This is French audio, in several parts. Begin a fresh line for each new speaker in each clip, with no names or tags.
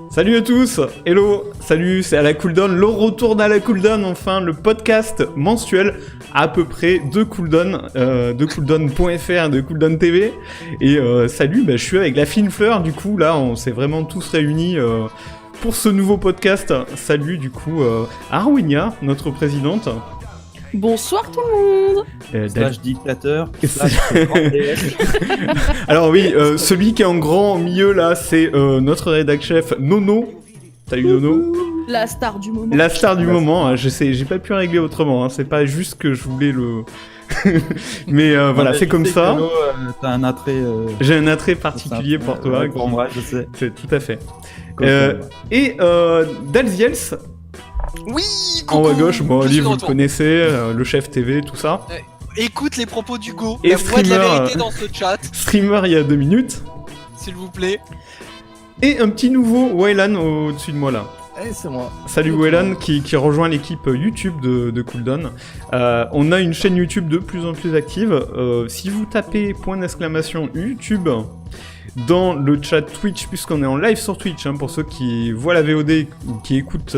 Salut à tous, hello, salut, c'est à la Cooldown, le retour à la Cooldown, enfin, le podcast mensuel à peu près de Cooldown, de Cooldown.fr, de Cooldown TV, et salut, je suis avec la fine fleur, du coup, là, on s'est vraiment tous réunis pour ce nouveau podcast. Salut, du coup, Arwinia, notre présidente.
Bonsoir tout le monde.
Slash dictateur,
Alors oui, celui qui est en grand au milieu là, c'est notre rédac chef Nono. Salut Nono.
La star du moment.
La star du moment, hein, je sais, j'ai pas pu régler autrement, hein, c'est pas juste que je voulais le... mais voilà, c'est comme ça.
Nono, t'as un attrait...
J'ai un attrait particulier pour toi.
Pour moi, je sais.
C'est tout à fait. Et Dalziels.
Oui,
en haut à gauche, bon,
je
lui
suis de
vous le
retour.
connaissez, le chef TV, tout ça.
Écoute les propos d'Hugo,
Et
la voix de la
streamer,
vérité dans ce chat,
Streamer il y a 2 minutes.
s'il vous plaît.
Et un petit nouveau Waylan au-dessus de moi là.
C'est moi.
Salut Waylan qui rejoint l'équipe YouTube de Cooldown. On a une chaîne YouTube de plus en plus active. Si vous tapez .d'exclamation YouTube dans le chat Twitch, puisqu'on est en live sur Twitch, hein, pour ceux qui voient la VOD ou qui écoutent,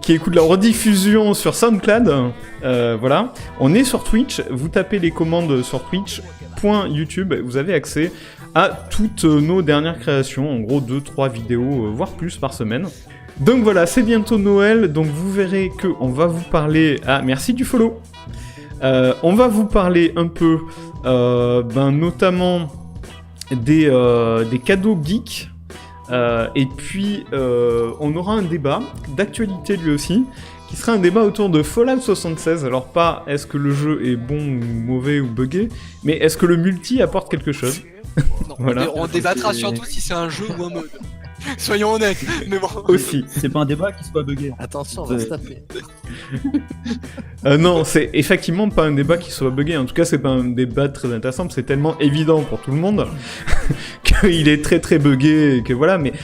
qui écoutent la rediffusion sur SoundCloud, voilà. On est sur Twitch, vous tapez les commandes sur Twitch.youtube, vous avez accès à toutes nos dernières créations, en gros 2-3 vidéos, voire plus par semaine. Donc voilà, c'est bientôt Noël, donc vous verrez qu'on va vous parler... Ah, merci du follow. On va vous parler un peu, notamment des cadeaux geeks, et puis on aura un débat d'actualité lui aussi, qui sera un débat autour de Fallout 76. Alors pas est-ce que le jeu est bon ou mauvais ou buggé, mais est-ce que le multi apporte quelque chose.
Non,
Voilà.
on débattra surtout si c'est un jeu ou un mode. Soyons honnêtes, mais bon.
Aussi.
C'est pas un débat qui soit buggé.
Attention, on va se taper.
Non, c'est effectivement pas un débat qui soit buggé. En tout cas, c'est pas un débat très intéressant. C'est tellement évident pour tout le monde qu'il est très très buggé et que voilà. Mais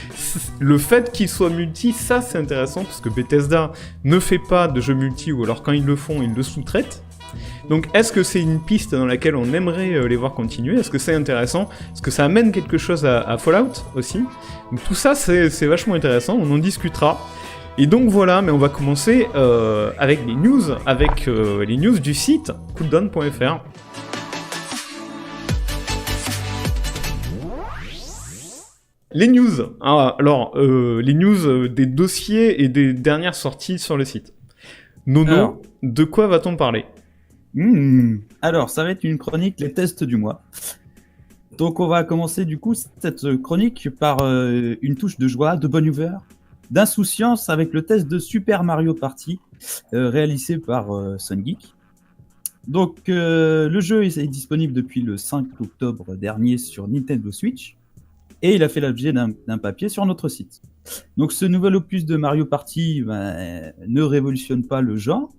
le fait qu'il soit multi, ça c'est intéressant parce que Bethesda ne fait pas de jeux multi, ou alors quand ils le font, ils le sous-traitent. Donc est-ce que c'est une piste dans laquelle on aimerait les voir continuer? Est-ce que c'est intéressant? Est-ce que ça amène quelque chose à Fallout aussi? Donc tout ça c'est vachement intéressant, on en discutera. Et donc voilà, mais on va commencer avec les news, avec les news du site cooldown.fr. Les news, alors les news des dossiers et des dernières sorties sur le site. Nono,
Alors.
de quoi va-t-on parler?
Alors, ça va être une chronique, les tests du mois. Donc, on va commencer du coup cette chronique par une touche de joie, de bonne humeur, d'insouciance avec le test de Super Mario Party réalisé par SunGeek. Donc, le jeu est disponible depuis le 5 octobre dernier sur Nintendo Switch et il a fait l'objet d'un papier sur notre site. Donc, ce nouvel opus de Mario Party ne révolutionne pas le genre,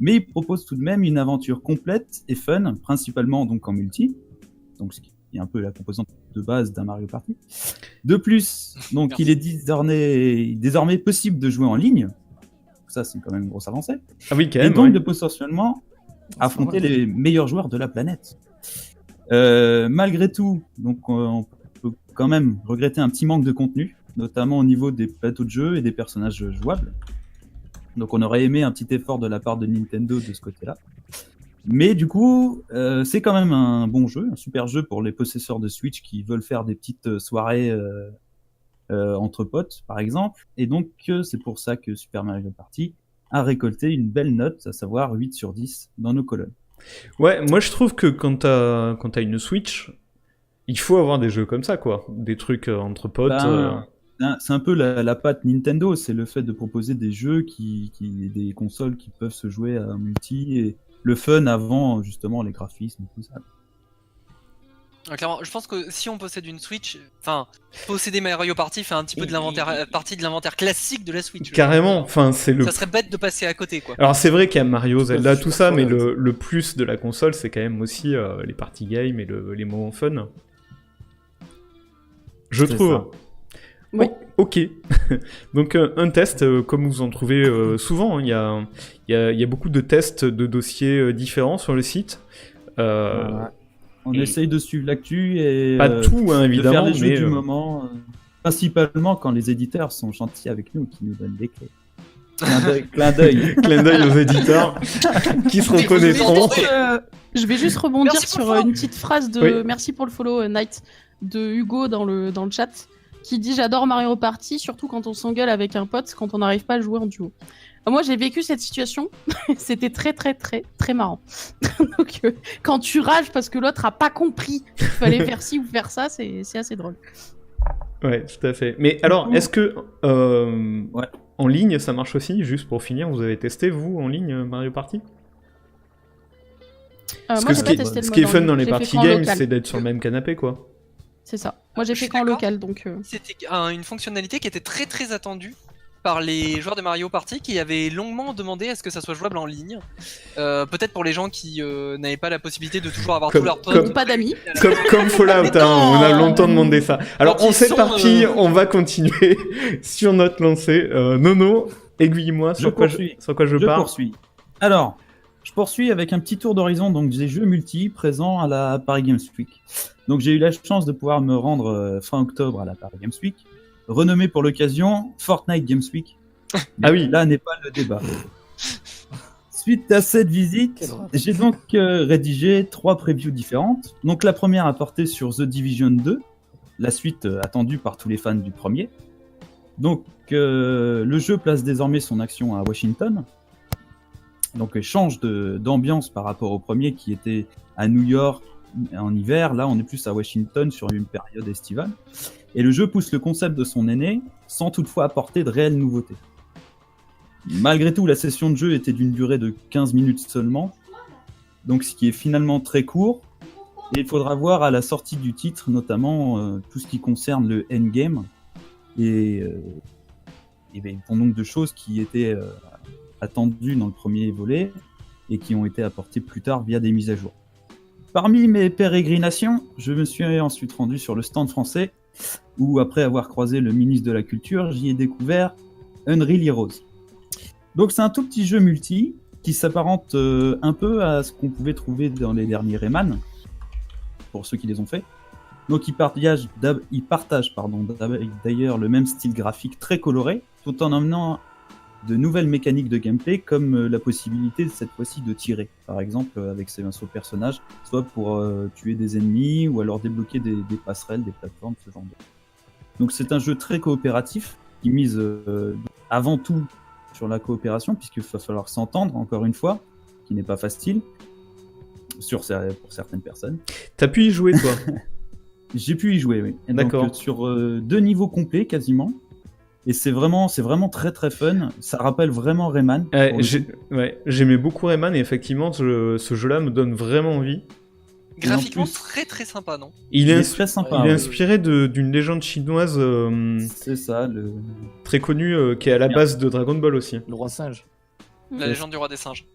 mais il propose tout de même une aventure complète et fun, principalement donc en multi, donc ce qui est un peu la composante de base d'un Mario Party. De plus, donc il est désormais possible de jouer en ligne. Ça, c'est quand même une grosse avancée.
Ah oui, quand
Et
même.
donc
ouais.
de potentiellement affronter les meilleurs joueurs de la planète. Malgré tout, donc on peut quand même regretter un petit manque de contenu, notamment au niveau des plateaux de jeu et des personnages jouables. Donc on aurait aimé un petit effort de la part de Nintendo de ce côté-là. Mais du coup, c'est quand même un bon jeu, un super jeu pour les possesseurs de Switch qui veulent faire des petites soirées entre potes, par exemple. Et donc, c'est pour ça que Super Mario Party a récolté une belle note, à savoir 8 sur 10 dans nos colonnes.
Ouais, moi je trouve que quand t'as une Switch, il faut avoir des jeux comme ça, quoi. Des trucs entre potes.
C'est un peu la patte Nintendo, c'est le fait de proposer des jeux des consoles qui peuvent se jouer à multi et le fun avant justement les graphismes et tout ça.
Clairement, je pense que si on possède une Switch, enfin, posséder Mario Party fait un petit peu de l'inventaire, partie de l'inventaire classique de la Switch.
Carrément, enfin c'est le...
Ça serait bête de passer à côté, quoi.
Alors c'est vrai qu'il y a Mario, Zelda, tout ça, mais
super
le plus de la console, c'est quand même aussi les party games et les moments fun. Je
C'est
trouve.
ça.
Oui.
Oh, ok. Donc un test, comme vous en trouvez souvent, hein, il y a beaucoup de tests de dossiers différents sur le site.
Voilà. On
et-
essaye de suivre l'actu et
Pas tout, hein,
de
évidemment,
faire les jeux
mais
du moment. Principalement quand les éditeurs sont gentils avec nous, qui nous donnent des clés. Clin d'œil.
clin d'œil aux éditeurs qui se reconnaîtront.
Je vais juste rebondir
Merci pour
sur
le follow.
une petite phrase de
Oui.
merci pour le follow Night de Hugo dans le chat qui dit j'adore Mario Party surtout quand on s'engueule avec un pote quand on n'arrive pas à jouer en duo. Moi j'ai vécu cette situation, c'était très très très très marrant. Donc quand tu rages parce que l'autre a pas compris qu'il fallait faire ci ou faire ça, c'est assez drôle.
Ouais, tout à fait. Mais alors, est-ce que
Ouais.
en ligne ça marche aussi? Juste pour finir, vous avez testé vous en ligne Mario Party? Parce
Moi
que
j'ai pas testé le
ce qui est
mode en
fun
ligne,
dans les
j'ai fait
party
qu'en
games,
local.
c'est d'être sur le même canapé, quoi.
C'est ça. Moi j'ai
Je
fait
suis
qu'en
d'accord.
local donc.
C'était une fonctionnalité qui était très très attendue par les joueurs de Mario Party qui avaient longuement demandé à ce que ça soit jouable en ligne. Peut-être pour les gens qui n'avaient pas la possibilité de toujours avoir
Comme-
tous leurs potes.
comme-
Pas d'amis.
Comme Fallout,
Mais
hein,
non.
on a longtemps demandé ça. Alors
Quand
on
ils
s'est
sont,
parti, on va continuer sur notre lancée. Nono, aiguille-moi
Je
sur quoi
poursuis.
je
Je
pars.
poursuis. Alors, je poursuis avec un petit tour d'horizon donc des jeux multi présents à la Paris Games Week. Donc j'ai eu la chance de pouvoir me rendre fin octobre à la Paris Games Week, renommé pour l'occasion Fortnite Games Week.
Ah oui.
Là n'est pas le débat. Suite à cette visite, j'ai donc rédigé 3 previews différentes. Donc la première a porté sur The Division 2, la suite attendue par tous les fans du premier. Donc le jeu place désormais son action à Washington. Donc change d'ambiance par rapport au premier qui était à New York en hiver. Là on est plus à Washington sur une période estivale. Et le jeu pousse le concept de son aîné sans toutefois apporter de réelles nouveautés. Malgré tout, la session de jeu était d'une durée de 15 minutes seulement, donc ce qui est finalement très court. Et il faudra voir à la sortie du titre, notamment tout ce qui concerne le endgame et bon nombre de choses qui étaient attendues dans le premier volet et qui ont été apportées plus tard via des mises à jour. Parmi mes pérégrinations, je me suis ensuite rendu sur le stand français où, après avoir croisé le ministre de la Culture, j'y ai découvert Unreal Heroes. Donc c'est un tout petit jeu multi qui s'apparente un peu à ce qu'on pouvait trouver dans les derniers Rayman, pour ceux qui les ont fait. Donc ils partagent d'ailleurs le même style graphique très coloré, tout en emmenant de nouvelles mécaniques de gameplay, comme la possibilité cette fois-ci de tirer, par exemple avec ses personnages, soit pour tuer des ennemis, ou alors débloquer des passerelles, des plateformes, ce genre de... Donc c'est un jeu très coopératif, qui mise avant tout sur la coopération, puisqu'il va falloir s'entendre, encore une fois, qui n'est pas facile, pour certaines personnes.
T'as pu y jouer, toi?
J'ai pu y jouer, oui. Et
D'accord.
donc, sur 2 niveaux complets, quasiment. Et c'est vraiment très très fun. Ça rappelle vraiment Rayman. pour le coup.
J'aimais beaucoup Rayman et effectivement, ce jeu-là me donne vraiment envie.
Graphiquement,
plus-
très très sympa, non?
Il
Il
est,
est très sympa.
il est
ouais.
inspiré d'une légende chinoise
C'est ça,
très connue qui est à la base de Dragon Ball aussi.
Le roi singe.
La légende du roi des singes.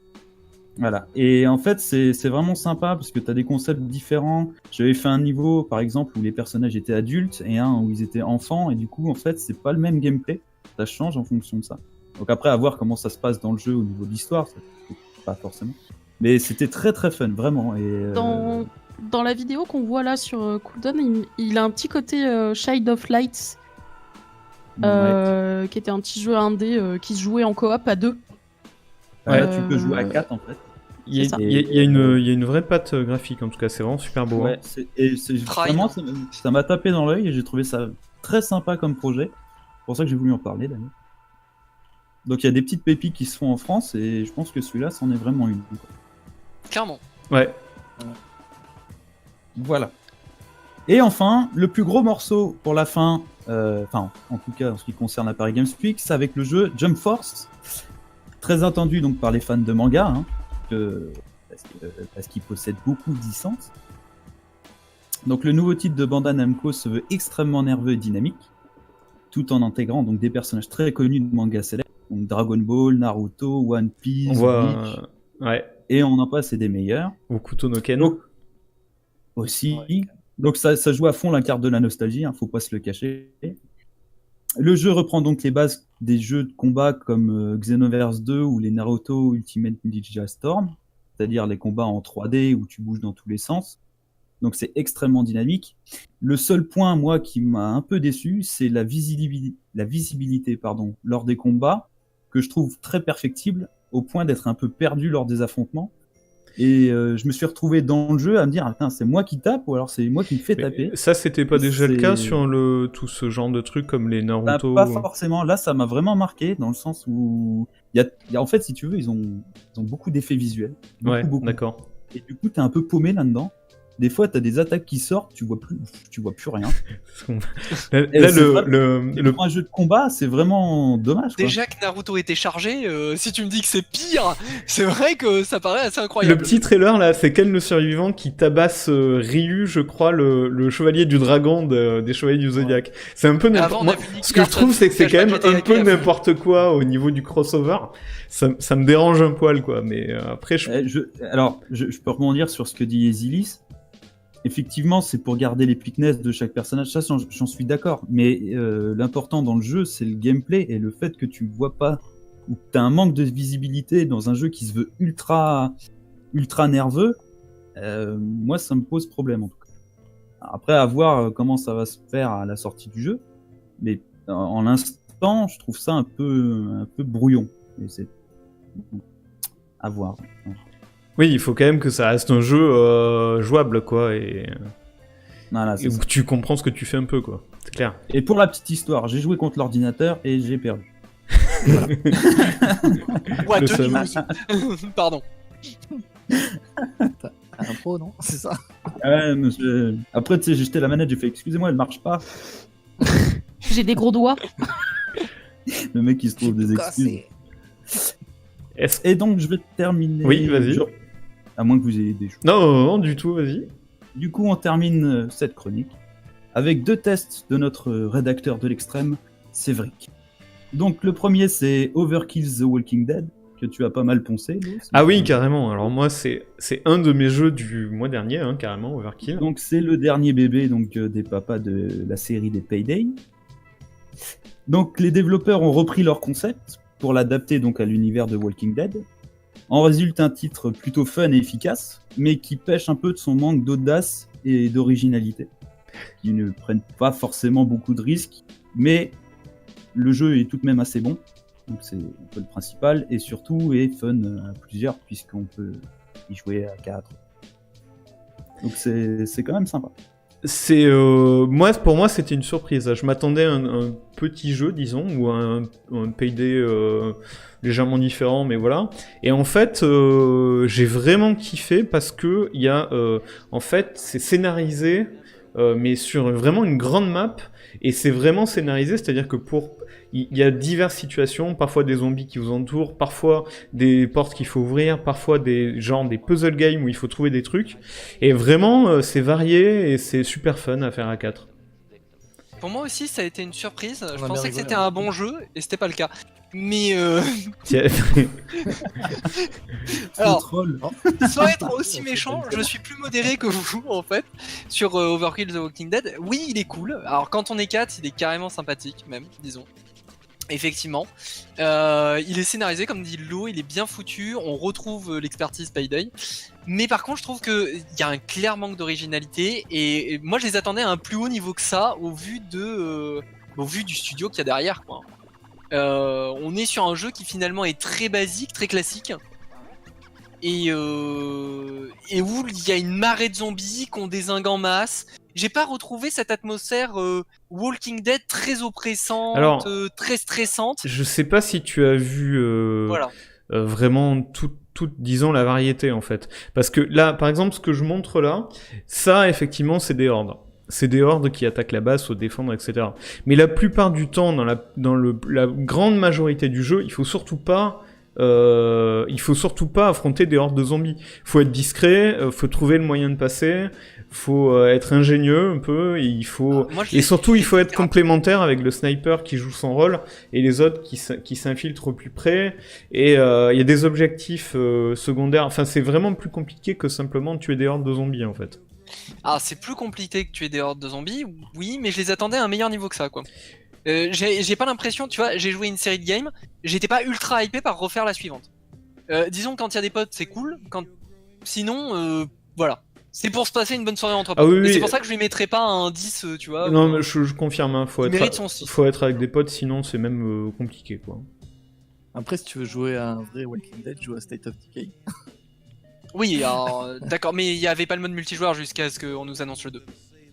Voilà. Et en fait, c'est vraiment sympa parce que tu as des concepts différents. J'avais fait un niveau, par exemple, où les personnages étaient adultes et un où ils étaient enfants. Et du coup, en fait, c'est pas le même gameplay. Ça change en fonction de ça. Donc après, à voir comment ça se passe dans le jeu au niveau de l'histoire, ça, pas forcément. Mais c'était très très fun, vraiment. Et,
Dans la vidéo qu'on voit là sur Cooldown, il a un petit côté Shade of Lights,
ouais.
qui était un petit jeu indé qui se jouait en coop à 2.
Là, tu peux jouer à 4 en fait.
Il y a,
C'est ça.
il y a- il y a une vraie patte graphique, en tout cas, c'est vraiment super beau.
Ouais,
hein.
Prime.
vraiment, ça m'a tapé dans l'œil et j'ai trouvé ça très sympa comme projet. C'est pour ça que j'ai voulu en parler d'ailleurs. Donc il y a des petites pépites qui se font en France et je pense que celui-là, c'en est vraiment une.
Clairement.
Ouais.
Voilà. Et enfin, le plus gros morceau pour la fin, en tout cas en ce qui concerne la Paris Games Week, c'est avec le jeu Jump Force, très attendu donc par les fans de manga, parce qu'il possède beaucoup de licences. Donc le nouveau titre de Bandai Namco se veut extrêmement nerveux et dynamique, tout en intégrant donc des personnages très connus de manga célèbres, donc Dragon Ball, Naruto, One Piece,
On
Bleach,
voit... ouais,
et on en passe et des meilleurs.
Hokuto no Ken.
Donc, aussi, donc ça joue à fond la carte de la nostalgie, faut pas se le cacher. Le jeu reprend donc les bases des jeux de combat comme Xenoverse 2 ou les Naruto Ultimate Ninja Storm, c'est-à-dire les combats en 3D où tu bouges dans tous les sens. Donc c'est extrêmement dynamique. Le seul point, moi, qui m'a un peu déçu, c'est la visibilité lors des combats, que je trouve très perfectible, au point d'être un peu perdu lors des affrontements. Et je me suis retrouvé dans le jeu à me dire, putain, c'est moi qui tape ou alors c'est moi qui me fais taper.
Ça, c'était pas déjà le cas sur tout ce genre de trucs comme les Naruto?
Pas forcément. Là, ça m'a vraiment marqué dans le sens où en fait, si tu veux, ils ont beaucoup d'effets visuels. Beaucoup.
D'accord.
Et du coup, t'es un peu paumé là-dedans. Des fois, t'as des attaques qui sortent, tu vois plus rien. Pour un jeu de combat, c'est vraiment dommage.
Déjà que Naruto était chargé, si tu me dis que c'est pire, c'est vrai que ça paraît assez incroyable.
Le petit trailer là, c'est Ken le survivant qui tabasse Ryu, je crois, le chevalier du dragon des chevaliers du Zodiac. Ouais. C'est un peu n'importe quoi. Ce que je trouve, c'est que c'est quand même un peu n'importe quoi au niveau du crossover. Ça me dérange un poil, quoi. Mais après,
je peux rebondir sur ce que dit Ezilis. Effectivement, c'est pour garder l'épicness de chaque personnage, ça j'en suis d'accord, mais l'important dans le jeu, c'est le gameplay et le fait que tu vois pas, ou que tu as un manque de visibilité dans un jeu qui se veut ultra nerveux, moi ça me pose problème en tout cas. Après, à voir comment ça va se faire à la sortie du jeu, mais en l'instant, je trouve ça un peu brouillon, et c'est à voir.
Oui, il faut quand même que ça reste un jeu jouable, quoi, et où tu comprends ce que tu fais un peu, quoi. C'est clair.
Et pour la petite histoire, j'ai joué contre l'ordinateur et j'ai perdu.
Ouais, pardon.
T'as un pro, non? C'est ça?
Ouais, monsieur. Après, tu sais, j'ai jeté la manette, j'ai fait excusez-moi, elle marche pas.
J'ai des gros doigts.
Le mec, il se trouve des excuses. Et donc, je vais terminer.
Oui, vas-y.
À moins que vous ayez des choses.
Non, du tout, vas-y.
Du coup, on termine cette chronique avec 2 tests de notre rédacteur de l'extrême, Sévric. Donc, le premier, c'est Overkill The Walking Dead, que tu as pas mal poncé.
Ah oui, carrément. Alors moi, c'est un de mes jeux du mois dernier, hein, carrément, Overkill.
Donc, c'est le dernier bébé des papas de la série des Payday. Donc, les développeurs ont repris leur concept pour l'adapter donc à l'univers de Walking Dead. En résulte un titre plutôt fun et efficace, mais qui pêche un peu de son manque d'audace et d'originalité, qui ne prennent pas forcément beaucoup de risques, mais le jeu est tout de même assez bon, donc c'est un peu le principal, et surtout est fun à plusieurs, puisqu'on peut y jouer à 4. Donc c'est quand même sympa.
Pour moi, c'était une surprise. Je m'attendais à un petit jeu, disons, ou à un Payday légèrement différent, mais voilà. Et en fait, j'ai vraiment kiffé parce que il y a, en fait, c'est scénarisé, mais sur vraiment une grande map. Et c'est vraiment scénarisé, c'est-à-dire que il y a diverses situations, parfois des zombies qui vous entourent, parfois des portes qu'il faut ouvrir, parfois des puzzle games où il faut trouver des trucs. Et vraiment, c'est varié et c'est super fun à faire à 4.
Pour moi aussi, ça a été une surprise. Je pensais que c'était un bon jeu et c'était pas le cas. Mais alors, sans être aussi méchant, je suis plus modéré que vous en fait sur Overkill The Walking Dead. Oui, il est cool. Alors quand on est 4, il est carrément sympathique même, disons. Effectivement, il est scénarisé comme dit Lo, il est bien foutu, on retrouve l'expertise Payday. Mais par contre, je trouve qu'il y a un clair manque d'originalité et moi je les attendais à un plus haut niveau que ça au vu du studio qu'il y a derrière, quoi. On est sur un jeu qui finalement est très basique, très classique. Et où il y a une marée de zombies qu'on dézingue en masse. J'ai pas retrouvé cette atmosphère Walking Dead très oppressante, très stressante.
Je sais pas si tu as vu vraiment toute, disons, la variété en fait. Parce que là, par exemple, ce que je montre là, ça effectivement c'est des hordes. C'est des hordes qui attaquent la base, faut défendre, etc. Mais la plupart du temps, dans la grande majorité du jeu, il faut surtout pas il faut surtout pas affronter des hordes de zombies. Faut être discret, faut trouver le moyen de passer, faut être ingénieux un peu, et il faut et surtout il faut être complémentaire avec le sniper qui joue son rôle et les autres qui s'infiltrent au plus près. Et il y a des objectifs secondaires. Enfin, c'est vraiment plus compliqué que simplement tuer des hordes de zombies en fait.
Ah, c'est plus compliqué que tuer des hordes de zombies, oui, mais je les attendais à un meilleur niveau que ça, quoi. J'ai pas l'impression, tu vois, j'ai joué une série de games, j'étais pas ultra hypé par refaire la suivante. Disons, quand il y a des potes, c'est cool, sinon, voilà. C'est pour se passer une bonne soirée entre potes.
Ah oui,
et c'est pour ça que je lui mettrais pas un 10, tu vois.
Non, mais je confirme, hein, faut
mérite son 6.
être avec des potes, sinon c'est même compliqué, quoi.
Après, si tu veux jouer à un vrai Walking Dead, joue à State of Decay.
Oui, alors, d'accord, mais il y avait pas le mode multijoueur jusqu'à ce qu'on nous annonce le 2.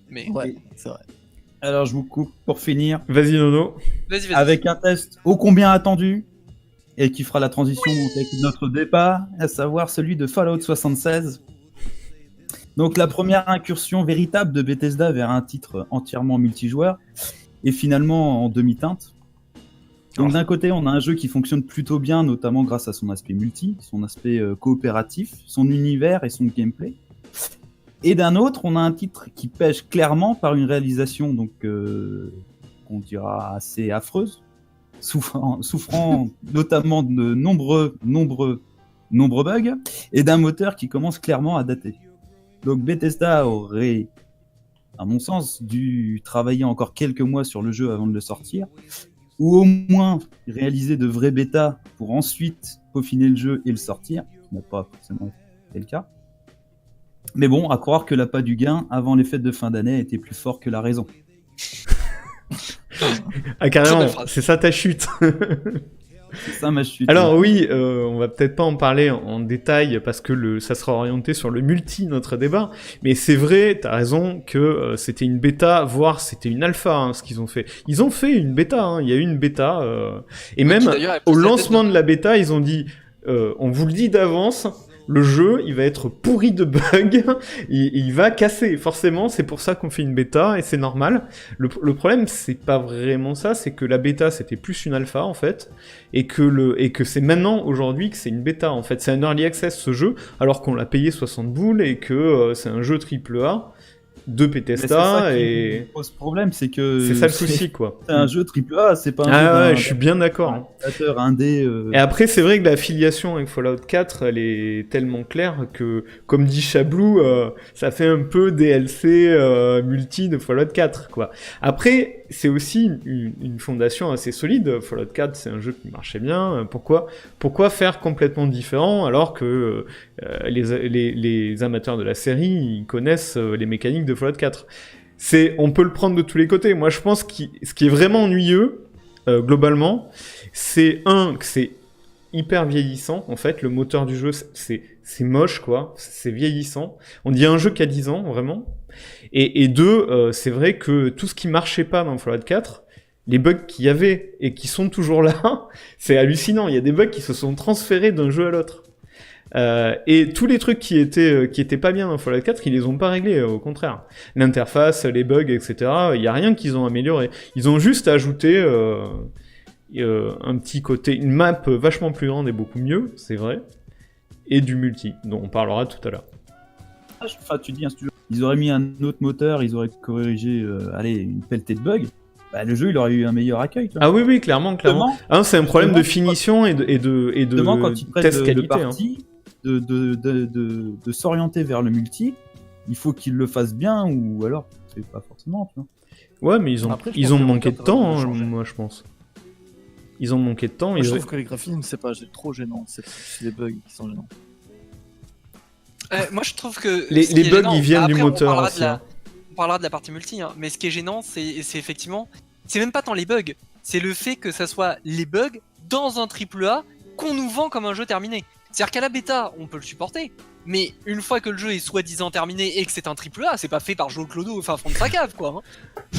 Mais...
Ouais, c'est vrai.
Alors je vous coupe pour finir.
Vas-y, Nono.
Vas-y.
Avec un test ô combien attendu et qui fera la transition avec notre débat, à savoir celui de Fallout 76. Donc la première incursion véritable de Bethesda vers un titre entièrement multijoueur et finalement en demi-teinte. Donc d'un côté, on a un jeu qui fonctionne plutôt bien, notamment grâce à son aspect multi, son aspect coopératif, son univers et son gameplay. Et d'un autre, on a un titre qui pêche clairement par une réalisation donc qu'on dira assez affreuse, souffrant notamment de nombreux bugs et d'un moteur qui commence clairement à dater. Donc Bethesda aurait, à mon sens, dû travailler encore quelques mois sur le jeu avant de le sortir, ou au moins réaliser de vraies bêtas pour ensuite peaufiner le jeu et le sortir, ce qui n'a pas forcément été le cas. Mais bon, à croire que l'appât du gain avant les fêtes de fin d'année était plus fort que la raison.
Ah carrément, c'est ça ta chute.
C'est ça ma chute.
Alors oui, on va peut-être pas en parler en détail parce que ça sera orienté sur le multi, notre débat. Mais c'est vrai, t'as raison que c'était une bêta, voire c'était une alpha, hein, ce qu'ils ont fait. Ils ont fait une bêta, hein, il y a eu une bêta. Et même au lancement de la bêta, ils ont dit, on vous le dit d'avance, le jeu, il va être pourri de bugs, il va casser, forcément, c'est pour ça qu'on fait une bêta, et c'est normal. Le problème, c'est pas vraiment ça, c'est que la bêta, c'était plus une alpha, en fait, et que c'est maintenant, aujourd'hui, que c'est une bêta, en fait. C'est un early access, ce jeu, alors qu'on l'a payé 60 boules, et que c'est un jeu AAA de Bethesda, et...
qui pose problème, c'est que...
C'est ça le souci, quoi.
C'est un jeu AAA, c'est pas un jeu
Ah ouais, je suis bien d'accord.
Indé,
Et après, c'est vrai que la filiation avec Fallout 4, elle est tellement claire que, comme dit Chablou, ça fait un peu DLC multi de Fallout 4, quoi. Après, c'est aussi une fondation assez solide. Fallout 4, c'est un jeu qui marchait bien. Pourquoi faire complètement différent alors que les amateurs de la série, ils connaissent les mécaniques de Fallout 4. On peut le prendre de tous les côtés. Moi, je pense que ce qui est vraiment ennuyeux, globalement, c'est que c'est hyper vieillissant. En fait, le moteur du jeu, c'est moche, quoi. C'est vieillissant. On dit un jeu qui a 10 ans, vraiment. Et deux, c'est vrai que tout ce qui marchait pas dans Fallout 4, les bugs qu'il y avait et qui sont toujours là, c'est hallucinant. Il y a des bugs qui se sont transférés d'un jeu à l'autre. Et tous les trucs qui étaient pas bien dans Fallout 4, ils les ont pas réglés, au contraire. L'interface, les bugs, etc. Il y a rien qu'ils ont amélioré. Ils ont juste ajouté un petit côté, une map vachement plus grande et beaucoup mieux, c'est vrai, et du multi, dont on parlera tout à l'heure.
Enfin, tu dis, hein, si tu veux, ils auraient mis un autre moteur, ils auraient corrigé, une pelletée de bugs. Bah, le jeu, il aurait eu un meilleur accueil. Toi.
Ah oui, clairement. C'est un problème de finition et de
quand ils prennent
test qualité.
Le parti, de s'orienter vers le multi, il faut qu'ils le fassent bien, ou alors, c'est pas forcément, tu vois.
Ouais, mais ils ont manqué de temps, moi, je pense. Ils ont manqué de temps.
Moi, je trouve que les graphismes, c'est trop gênant. C'est les bugs qui sont gênants.
Moi, je trouve que
les bugs, ils viennent du moteur aussi.
On parlera de la partie multi, hein, mais ce qui est gênant, c'est effectivement, c'est même pas tant les bugs, c'est le fait que ça soit les bugs dans un AAA qu'on nous vend comme un jeu terminé. C'est-à-dire qu'à la bêta, on peut le supporter, mais une fois que le jeu est soi-disant terminé et que c'est un AAA, c'est pas fait par Joe Clodo au fin fond de sa cave, quoi. Hein.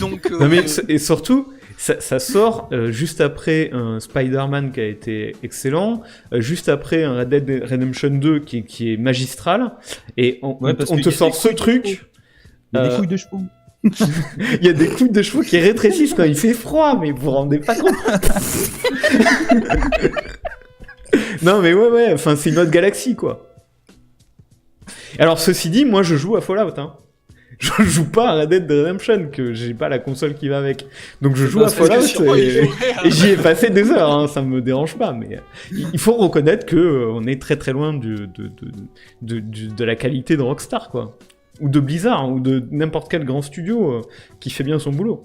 Donc,
non mais, et surtout, ça sort juste après un Spider-Man qui a été excellent, juste après un Red Dead Redemption 2 qui est magistral, et on te sort ce truc...
Il y a des couilles de chevaux.
Il y a des couilles de chevaux qui rétrécissent quand il fait froid, mais vous vous rendez pas compte. Non, mais ouais, enfin, c'est une autre galaxie, quoi. Alors, ceci dit, moi, je joue à Fallout, hein. Je joue pas à Red Dead Redemption, que j'ai pas la console qui va avec. Donc, je joue à Fallout et j'y ai passé des heures, hein, ça me dérange pas, mais il faut reconnaître que on est très très loin de la qualité de Rockstar, quoi. Ou de Blizzard, ou de n'importe quel grand studio qui fait bien son boulot.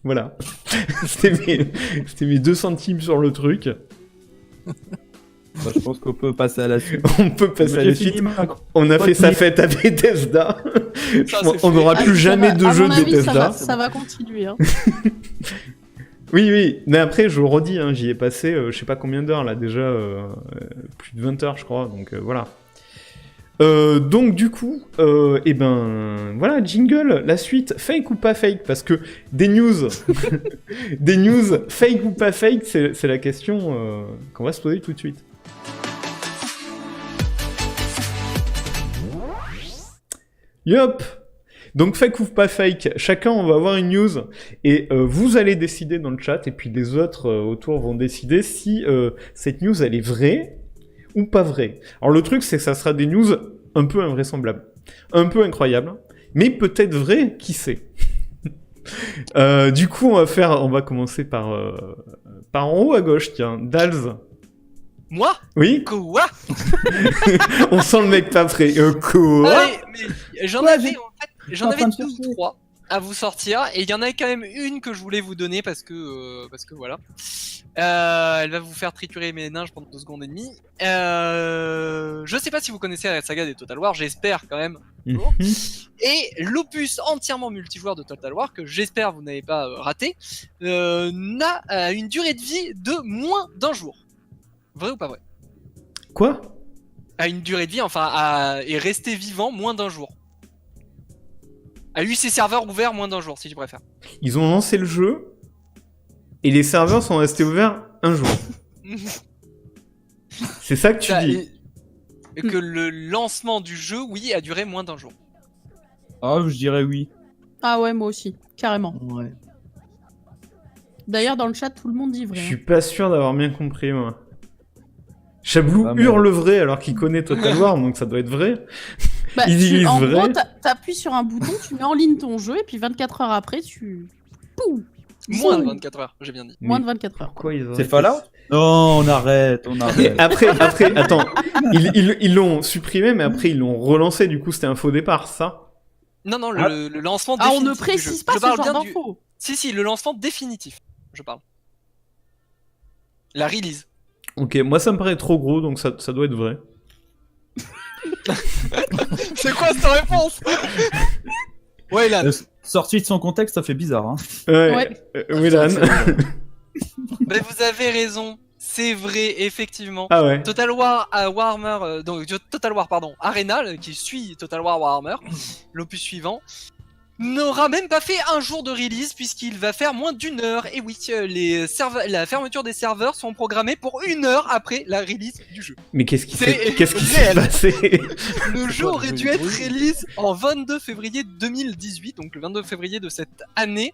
Voilà. C'était mes 2 centimes sur le truc.
Bah, je pense qu'on peut passer à la suite.
On peut passer à la suite. On a fait sa fête à Bethesda. On n'aura plus jamais de jeu de Bethesda.
Ça va continuer. Hein.
Oui, mais après, je le redis, hein, j'y ai passé je sais pas combien d'heures là déjà, plus de 20 heures je crois, donc voilà. Donc du coup, voilà, jingle, la suite, fake ou pas fake, parce que des news, fake ou pas fake, c'est la question qu'on va se poser tout de suite. Yup. Donc fake ou pas fake, chacun on va avoir une news et vous allez décider dans le chat et puis les autres autour vont décider si cette news elle est vraie ou pas vraie. Alors le truc c'est que ça sera des news un peu invraisemblables, un peu incroyables, mais peut-être vraies, qui sait. Du coup on va commencer par en haut à gauche, tiens, Dals.
Moi?
Oui?
Quoi?
On sent le mec pas prêt. Quoi?
Allez, mais j'en avais 2 ou 3 à vous sortir, et il y en a quand même une que je voulais vous donner parce que voilà. Elle va vous faire triturer mes ninges pendant 2 secondes et demie. Je sais pas si vous connaissez la saga des Total War, j'espère quand même. Et l'opus entièrement multijoueur de Total War, que j'espère vous n'avez pas raté, n'a une durée de vie de moins d'1 jour. Vrai ou pas vrai?
Quoi?
A une durée de vie, est resté vivant moins d'1 jour. A eu ses serveurs ouverts moins d'1 jour, si tu préfères.
Ils ont lancé le jeu, et les serveurs sont restés ouverts 1 jour. C'est ça que tu dis?
Et que le lancement du jeu, oui, a duré moins d'1 jour.
Ah, je dirais oui.
Ah ouais, moi aussi, carrément.
Ouais.
D'ailleurs, dans le chat, tout le monde dit vrai.
Je suis pas sûr d'avoir bien compris, moi. Chablou
Ah, mais...
hurle vrai alors qu'il connaît Total War, donc ça doit être vrai.
Bah,
Ils disent
en
vrai.
gros, t'appuies sur un bouton, tu mets en ligne ton jeu, et puis 24 heures après, tu... Poum.
Moins de 24 heures, j'ai bien dit.
Moins de 24 heures.
Pourquoi ils auraient
C'est
fait
Fallout? Non, on arrête.
Après, attends, ils l'ont supprimé, mais après ils l'ont relancé, du coup c'était un faux départ, ça?
Non, le lancement
Ah, on
définitif
ne précise
du jeu.
pas
Je
ce
parle
genre
bien
d'infos.
Si, le lancement définitif, je parle. La release.
Ok, moi ça me paraît trop gros, donc ça doit être vrai.
C'est quoi cette réponse? Ouais, Lan.
Sorti de son contexte, ça fait bizarre. Hein.
Ouais.
Oui, Lan.
Mais vous avez raison, c'est vrai, effectivement.
Ah ouais.
Total War Warhammer, Total War, pardon, Arena, qui suit Total War Warhammer, l'opus suivant, n'aura même pas fait 1 jour de release puisqu'il va faire moins d'1 heure. Et oui, la fermeture des serveurs sont programmées pour 1 heure après la release du jeu.
Mais qu'est-ce qui
C'est
s'est
réel.
passé?
Le jeu aurait dû être release en 22 février 2018, donc le 22 février de cette année.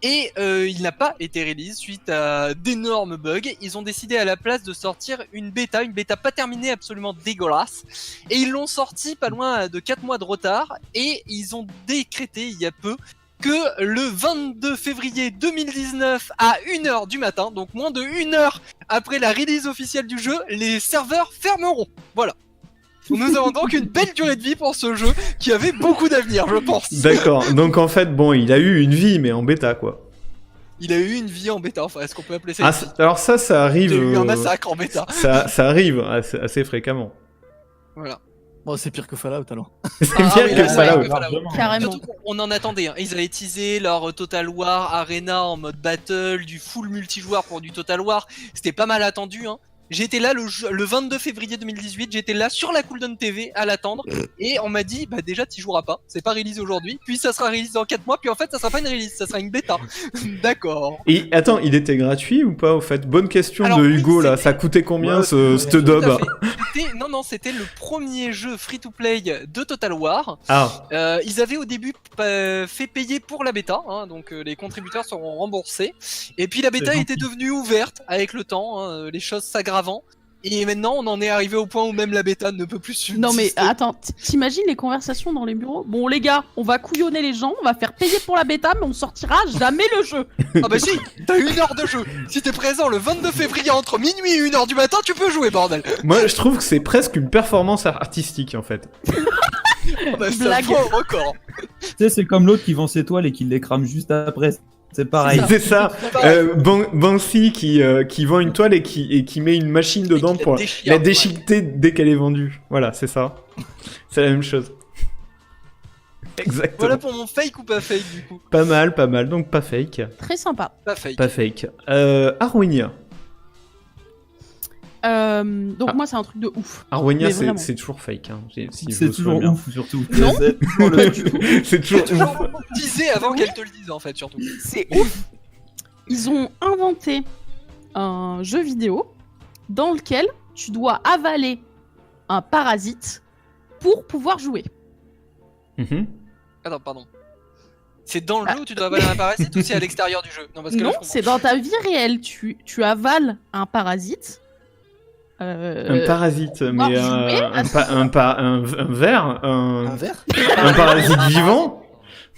Et il n'a pas été release suite à d'énormes bugs. Ils ont décidé à la place de sortir une bêta pas terminée, absolument dégueulasse. Et ils l'ont sorti pas loin de 4 mois de retard. Et ils ont décrété il y a peu que le 22 février 2019 à 1h du matin, donc moins de 1 heure après la release officielle du jeu, les serveurs fermeront. Voilà. Nous avons donc une belle durée de vie pour ce jeu qui avait beaucoup d'avenir, je pense.
D'accord, donc en fait, bon, il a eu une vie, mais en bêta, quoi.
Il a eu une vie en bêta, enfin, est-ce qu'on peut appeler ça une vie ?
Alors ça arrive...
Il a eu un massacre en bêta.
Ça arrive assez fréquemment.
Voilà.
Bon, c'est pire que Fallout alors.
C'est pire que Fallout.
Carrément.
Surtout qu'on en attendait, hein. Ils avaient teasé leur Total War Arena en mode battle, du full multijoueur pour du Total War. C'était pas mal attendu, hein. J'étais là le 22 février 2018, j'étais là sur la Cooldown TV à l'attendre et on m'a dit bah déjà t'y joueras pas, c'est pas release aujourd'hui, puis ça sera release dans 4 mois, puis en fait ça sera pas une release, ça sera une bêta. D'accord.
Et attends, il était gratuit ou pas au fait? Bonne question
Alors,
de
oui,
Hugo là,
c'était-
ça coûtait combien
Ouais,
cette
Tout
dub?
à fait. Non, c'était le premier jeu free-to-play de Total War.
Ah,
Ils avaient au début fait payer pour la bêta, hein, donc les contributeurs seront remboursés. Et puis la bêta
C'est
était devenue ouverte avec le temps, hein, les choses s'aggravant. Et maintenant, on en est arrivé au point où même la bêta ne peut plus subsister.
Non mais attends, t'imagines les conversations dans les bureaux? Bon les gars, on va couillonner les gens, on va faire payer pour la bêta, mais on sortira jamais le jeu.
Ah bah si, t'as 1 heure de jeu. Si t'es présent le 22 février entre minuit et 1h du matin, tu peux jouer, bordel.
moi je trouve que c'est presque une performance artistique en fait.
Ah bah, c'est un
Blague.
point au record.
Tu sais, c'est comme l'autre qui vend ses toiles et qui les crame juste après. C'est pareil.
C'est ça. Banksy qui vend une toile et qui met une machine dedans
qui la
pour
déchire,
la déchiqueter dès qu'elle est vendue. Voilà, c'est ça. C'est la même chose. Exactement.
Voilà pour mon fake ou pas fake du coup.
Pas mal, donc pas fake.
Très sympa.
Pas fake.
Pas fake. Arwenia.
Donc moi c'est un truc de ouf.
Arwenia,
Mais vraiment.
c'est toujours fake. Hein, si je
C'est
me souviens
toujours
bien.
ouf, surtout.
Non.
C'est toujours le-
C'est toujours ouf.
Toujours disais avant qu'elle te le dise en fait, surtout.
C'est ouf. Ils ont inventé un jeu vidéo dans lequel tu dois avaler un parasite pour pouvoir jouer.
Mhm.
Attends, pardon. C'est dans le jeu où tu dois avaler un parasite ou c'est à l'extérieur du jeu? Non, parce que là,
Non,
je comprends.
c'est dans ta vie réelle. Tu avales un parasite.
Un parasite,
pouvoir
mais
jouer à
un verre,
Un verre
un parasite vivant.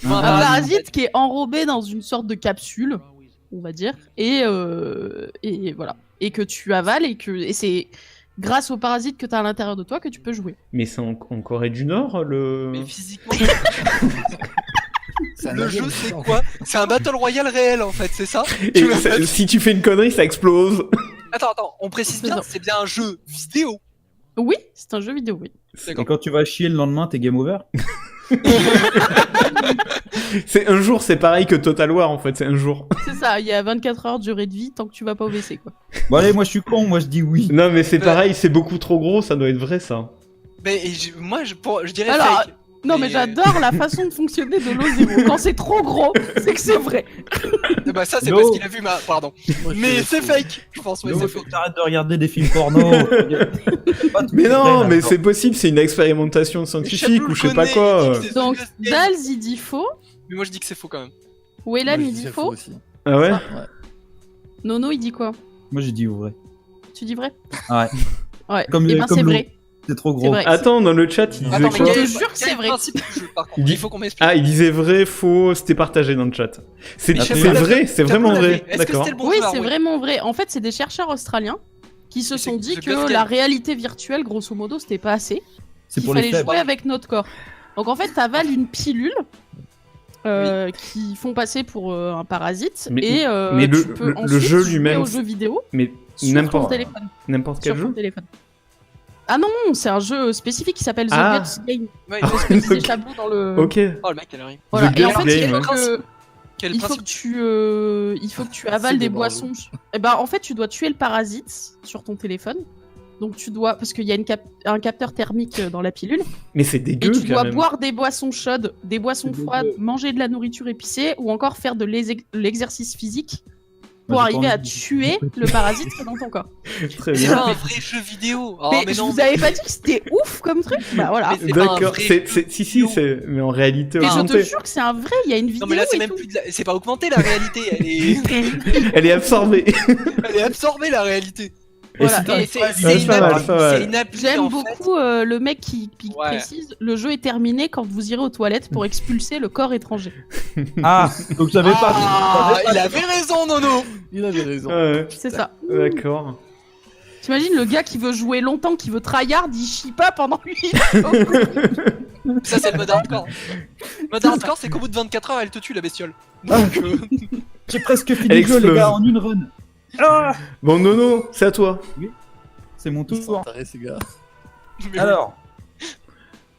Un parasite qui est enrobé dans une sorte de capsule, on va dire, et voilà. Et que tu avales et c'est grâce au parasite que tu as à l'intérieur de toi que tu peux jouer.
Mais c'est en Corée du Nord le.
Mais physiquement,
C'est un
le
alien,
jeu c'est
en
quoi? C'est un Battle Royale réel en fait, c'est ça?
Et si tu fais une connerie, ça explose.
Attends, on précise bien, c'est bien un jeu vidéo.
Oui, c'est un jeu vidéo, oui.
Et quand tu vas chier le lendemain, t'es game over.
C'est un jour, c'est pareil que Total War en fait, c'est un jour.
C'est ça, il y a 24 heures de durée de vie tant que tu vas pas au WC, quoi.
Bon allez, moi je suis con, moi je dis oui.
Non mais c'est pareil, c'est beaucoup trop gros, ça doit être vrai ça.
Mais moi, je dirais
Alors,
fake.
Non, mais j'adore la façon de fonctionner de l'O0. Quand c'est trop gros, c'est que c'est vrai.
Bah ça c'est
No.
parce qu'il a vu ma... Pardon.
Moi, je
Mais
dirais
c'est
faux.
fake, je pense. Ouais,
Il
c'est
faut
fake.
que t'arrêtes de regarder des films porno. Pas tout
Mais
est
non,
vrai,
mais
là-dedans.
c'est possible, c'est une expérimentation scientifique ou je sais pas quoi.
Donc, Dals, il dit faux.
Mais moi je dis que c'est faux quand même.
Moi,
Waylan,
je
il
dis
dit
c'est
faux.
aussi.
Ah ouais?
Ouais.
Nono, il dit quoi?
Moi j'ai dit vrai.
Tu dis vrai?
Ouais.
Ouais.
Comme
Eh
le-
ben,
comme
c'est
l'eau.
vrai.
C'est trop
C'est
gros.
vrai.
Attends, dans le chat, il disait
Attends, mais
quoi?
je te
quel
jure que c'est
quel
vrai.
principe du jeu, par contre?
Il dit-
Il faut qu'on m'explique.
Ah, il disait vrai, faux, c'était partagé dans le chat. C'est
Mais
c'est
Chapeau l'a
vrai,
fait.
c'est
Chapeau
vraiment
l'a
vrai.
fait. Est-ce que
D'accord.
c'était le bon
Oui,
jeu,
c'est
Arwen?
vraiment vrai. En fait, c'est des chercheurs australiens qui se
Mais
sont
c'est-
dit
je
que
bluff
la
quel
réalité virtuelle, grosso modo, c'était pas assez.
C'est
Qu'il
pour les
fallait
faibles.
jouer avec notre corps. Donc en fait, t'avales une pilule qui font passer pour un parasite
Mais-
et
mais
tu peux
le
ensuite
jeu
jouer
lui-même,
au jeu vidéo
Mais
sur ton
n'importe
téléphone.
n'importe quel
Sur ton
jeu.
téléphone. Ah non, c'est un jeu spécifique qui s'appelle The
Ah.
Guts Game.
Ouais,
Ah,
C'est ce que disait
ok.
Chabot dans le.
Ok.
Oh le mec, elle arrive.
Voilà.
The
Et en
Guts
fait,
Game,
il faut
ouais.
que
Quel
il faut
principe?
que tu avales
C'est
des
des
boissons. Et ben en fait, tu dois tuer le parasite sur ton téléphone. Donc tu dois parce qu'il y a un capteur thermique dans la pilule
Mais c'est
et
dégueu
tu
quand
dois
même.
boire des boissons chaudes, des boissons
C'est
froides,
dégueu.
manger de la nourriture épicée ou encore faire de l'exercice physique pour
Moi, j'ai
arriver
pas
à
envie de-
tuer le parasite qui est dans ton corps.
Très
C'est
bien.
pas un vrai jeu vidéo. Oh,
mais
mais
je
non.
vous avais pas dit que c'était ouf comme truc. Bah voilà.
Mais c'est pas un
D'accord.
vrai
C'est
jeu
si
vidéo.
c'est mais en réalité
Et je te
augmentée.
jure que c'est un vrai, il y a une vidéo
Non mais là c'est
et
même
tout.
plus de c'est pas augmenté la réalité,
Elle est absorbée.
elle est absorbée la réalité.
Voilà.
c'est
Et
c'est
une
pas mal,
appli,
pas mal.
c'est une appli
J'aime
en fait.
beaucoup le mec qui
Ouais.
précise le jeu est terminé quand vous irez aux toilettes pour expulser le corps étranger.
Ah, donc j'avais pas.
Ah, il avait raison Nono.
Il avait raison.
Ouais,
C'est ça.
d'accord.
T'imagines le gars qui veut jouer longtemps, qui veut tryhard, il chie pas pendant 8
Ça c'est le mode hardcore. Le mode hardcore c'est qu'au bout de 24 heures elle te tue la bestiole. Donc
J'ai presque fini
Elle
le jeu, les
explose.
gars, en une run. Ah,
Bon Nono, c'est à toi.
c'est mon
Ils sont
tour.
tarés, ces gars.
mais
Alors,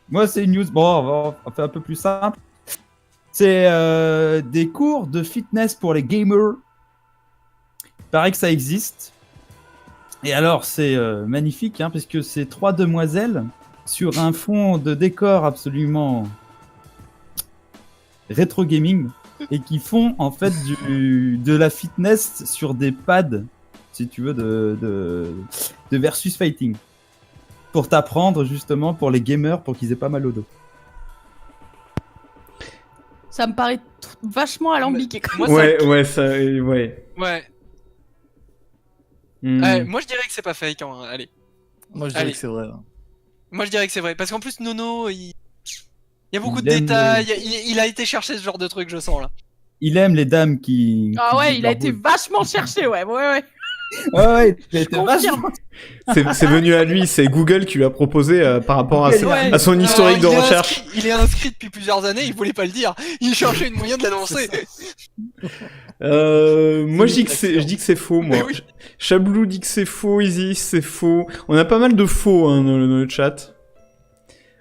moi c'est une news. Bon, on va faire un peu plus simple. C'est des cours de fitness pour les gamers. Il paraît que ça existe. Et alors, c'est magnifique, hein, parce que c'est 3 demoiselles sur un fond de décor absolument rétro gaming et qui font en fait de la fitness sur des pads, si tu veux, de versus fighting. Pour t'apprendre justement pour les gamers, pour qu'ils aient pas mal au dos.
Ça me paraît vachement alambiqué.
Moi, ça-
Ouais, ça, ouais.
Ouais.
Hmm.
Moi, je dirais que c'est pas fake. Hein. Allez.
Moi, je dirais
Allez.
que c'est vrai. Hein.
Moi, je dirais que c'est vrai. Parce qu'en plus, Nono, il y a beaucoup
Il
de
aime
détails. Il a été chercher ce genre de truc, je sens là.
Il aime les dames qui.
Ah
qui
ouais,
disent
il a
leur
été
boule.
vachement cherché, ouais.
Ouais, il a été
confirme.
vachement-
C'est venu à lui, c'est Google qui lui a proposé par rapport à,
Ouais.
à son historique de
il est
recherche.
il est inscrit depuis plusieurs années, il voulait pas le dire. Il cherchait une moyen de l'annoncer.
Moi je dis que c'est faux, moi.
Mais oui.
Chablou dit que c'est faux, Easy c'est faux. On a pas mal de faux hein, dans le chat.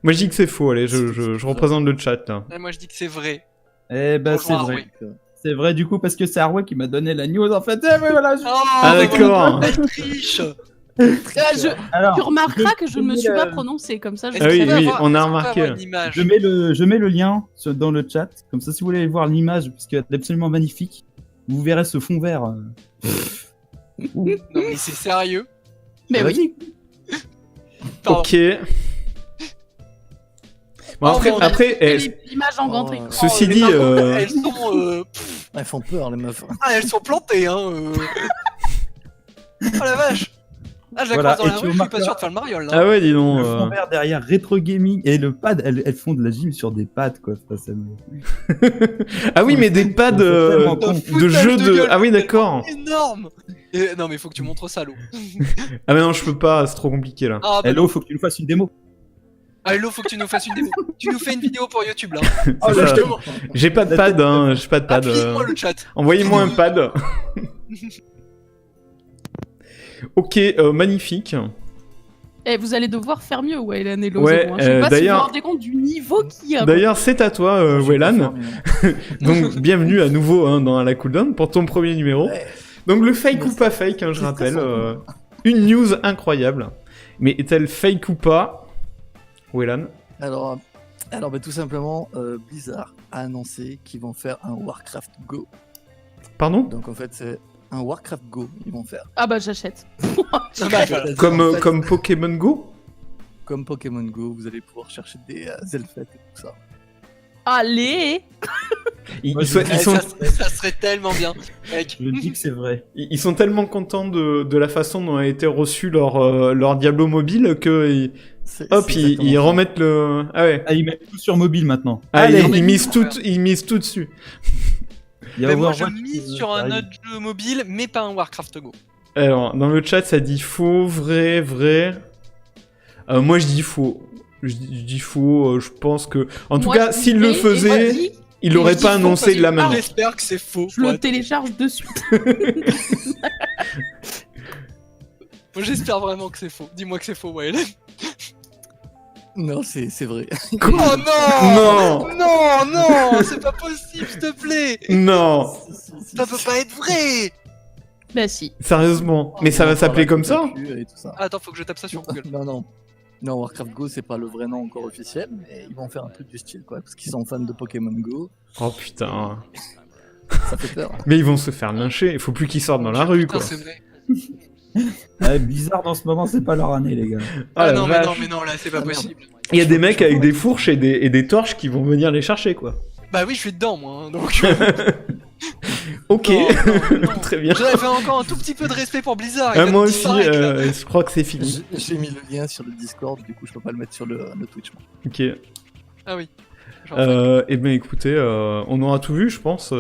Moi je dis que c'est faux, allez, je représente le chat là.
Et moi, je dis que c'est vrai.
Eh ben, c'est
Bonjour,
vrai.
Harvey.
C'est vrai, du coup, parce que c'est Harvey qui m'a donné la news, en fait. Eh, mais voilà,
Oh,
Ah,
mais
d'accord.
voilà, elle triche.
Alors,
Tu remarqueras que je ne me suis pas
le-
prononcé comme ça. Je
Ah oui,
sais pas.
oui, on a
Est-ce qu'on peut
remarqué.
avoir une image
je mets le lien dans le chat. Comme ça, si vous voulez voir l'image, parce qu'elle est absolument magnifique, vous verrez ce fond vert.
Non, mais c'est sérieux.
Mais oui.
Vas-y.
Pardon.
Ok. Bon,
Oh,
après,
mon
après
L'image en grand écran.
ceci
mais
dit,
par contre, elles sont,
Elles font peur, les meufs.
elles sont plantées, hein. Oh la vache. Ah, je la
Voilà,
croise dans
et
la
tu
rue, je suis pas
remarqueras-
sûr de faire le mariole. Là.
ah ouais, dis donc.
Le fond vert derrière, rétro gaming, et le pad, elles font de la gym sur des pads, quoi. Ça me-
Ah oui, mais des pads
C'est tellement con.
de
Foutage
jeu de.
gueule,
Ah oui,
c'est
d'accord.
énorme. Non, mais faut que tu montres ça, Lou.
Ah mais non, je peux pas, c'est trop compliqué là.
Ah, bah,
Hello, faut que tu nous fasses une démo.
Hello, faut que tu nous fasses une démo. Tu nous fais une vidéo pour YouTube, là.
C'est
là,
ça.
je
J'ai pas de pad, hein, j'ai pas de pad.
Appuie-moi le chat.
Envoyez-moi un pad. Ok, magnifique.
Et vous allez devoir faire mieux, Wayland et Lozo.
Ouais,
hein. Je sais pas si vous
d'ailleurs-
vous rendez compte du niveau qu'il y a.
D'ailleurs, c'est à toi,
Je suis pas
Waylan.
formé, hein.
Donc, bienvenue à nouveau hein, dans la cooldown pour ton premier numéro.
Ouais.
Donc, le fake ou
Merci.
pas fake, hein, je
C'est
rappelle.
stressant.
Une news incroyable. Mais est-elle fake ou pas, Waylan?
Alors, bah, tout simplement, Blizzard a annoncé qu'ils vont faire un Warcraft Go.
Pardon?
Donc en fait, c'est un Warcraft Go ils vont faire.
Ah bah j'achète.
Ah, bah, voilà.
C'est-à-dire,
Comme,
en fait,
comme Pokémon Go?
comme Pokémon Go, vous allez pouvoir chercher des Elfettes et tout ça.
Allez.
Ils,
Moi,
ils sont,
je-
ils sont-
Ça serait tellement bien, mec.
Je dis que c'est vrai.
ils sont tellement contents de la façon dont a été reçu leur Diablo mobile que hop,
C'est
ils
exactement ça.
remettent le. Ah ouais.
Ah, ils mettent tout sur mobile maintenant.
Ah,
Allez,
ils misent
ouais.
tout dessus.
il y a
Mais moi, je
Overwatch
mise
qui
sur un
arrive.
autre jeu mobile, mais pas un Warcraft Go.
Alors, dans le chat, ça dit faux, vrai, vrai. Moi, je dis faux. Je dis faux, je pense que... En tout
Moi,
cas,
je
s'il
dis
le
vrai, et moi,
faisait,
je dis-
il
et
l'aurait
je dis
pas
faux
annoncé
parce
de la
que-
même.
J'espère que c'est faux.
Je le
Ouais.
télécharge de suite.
Moi, j'espère vraiment que c'est faux. Dis-moi que c'est faux, Wayland.
Non, c'est vrai.
Oh non
Non
Non, non, c'est pas possible, s'il te plaît.
Non
Ça peut pas être vrai.
Bah si.
Sérieusement. Mais ça va s'appeler comme ça
Et tout ça.
Ah, attends, faut que je tape ça sur Google.
Non. Non, Warcraft Go, c'est pas le vrai nom encore officiel, mais ils vont faire un truc du style, quoi. Parce qu'ils sont fans de Pokémon Go,
Oh putain.
ça fait peur.
Mais ils vont se faire lyncher, il faut plus qu'ils sortent dans la rue,
Putain,
quoi.
c'est vrai.
Bizarre en ce moment, c'est pas leur année, les gars.
Ah,
Ah,
la
non,
vache.
mais non, là, c'est pas possible.
Il y a des mecs avec des fourches et des torches qui vont venir les chercher, quoi.
Bah oui, je suis dedans, moi, hein, donc...
Ok,
Non, non, non.
très bien.
J'avais fait encore un tout petit peu de respect pour Blizzard. il
Ah,
vient
moi
de
aussi,
disparaître, là.
je crois que c'est fini.
J'ai mis le lien sur le Discord, du coup, je peux pas le mettre sur le Twitch. moi.
Ok.
Ah oui.
Eh ben écoutez, on aura tout vu, je pense.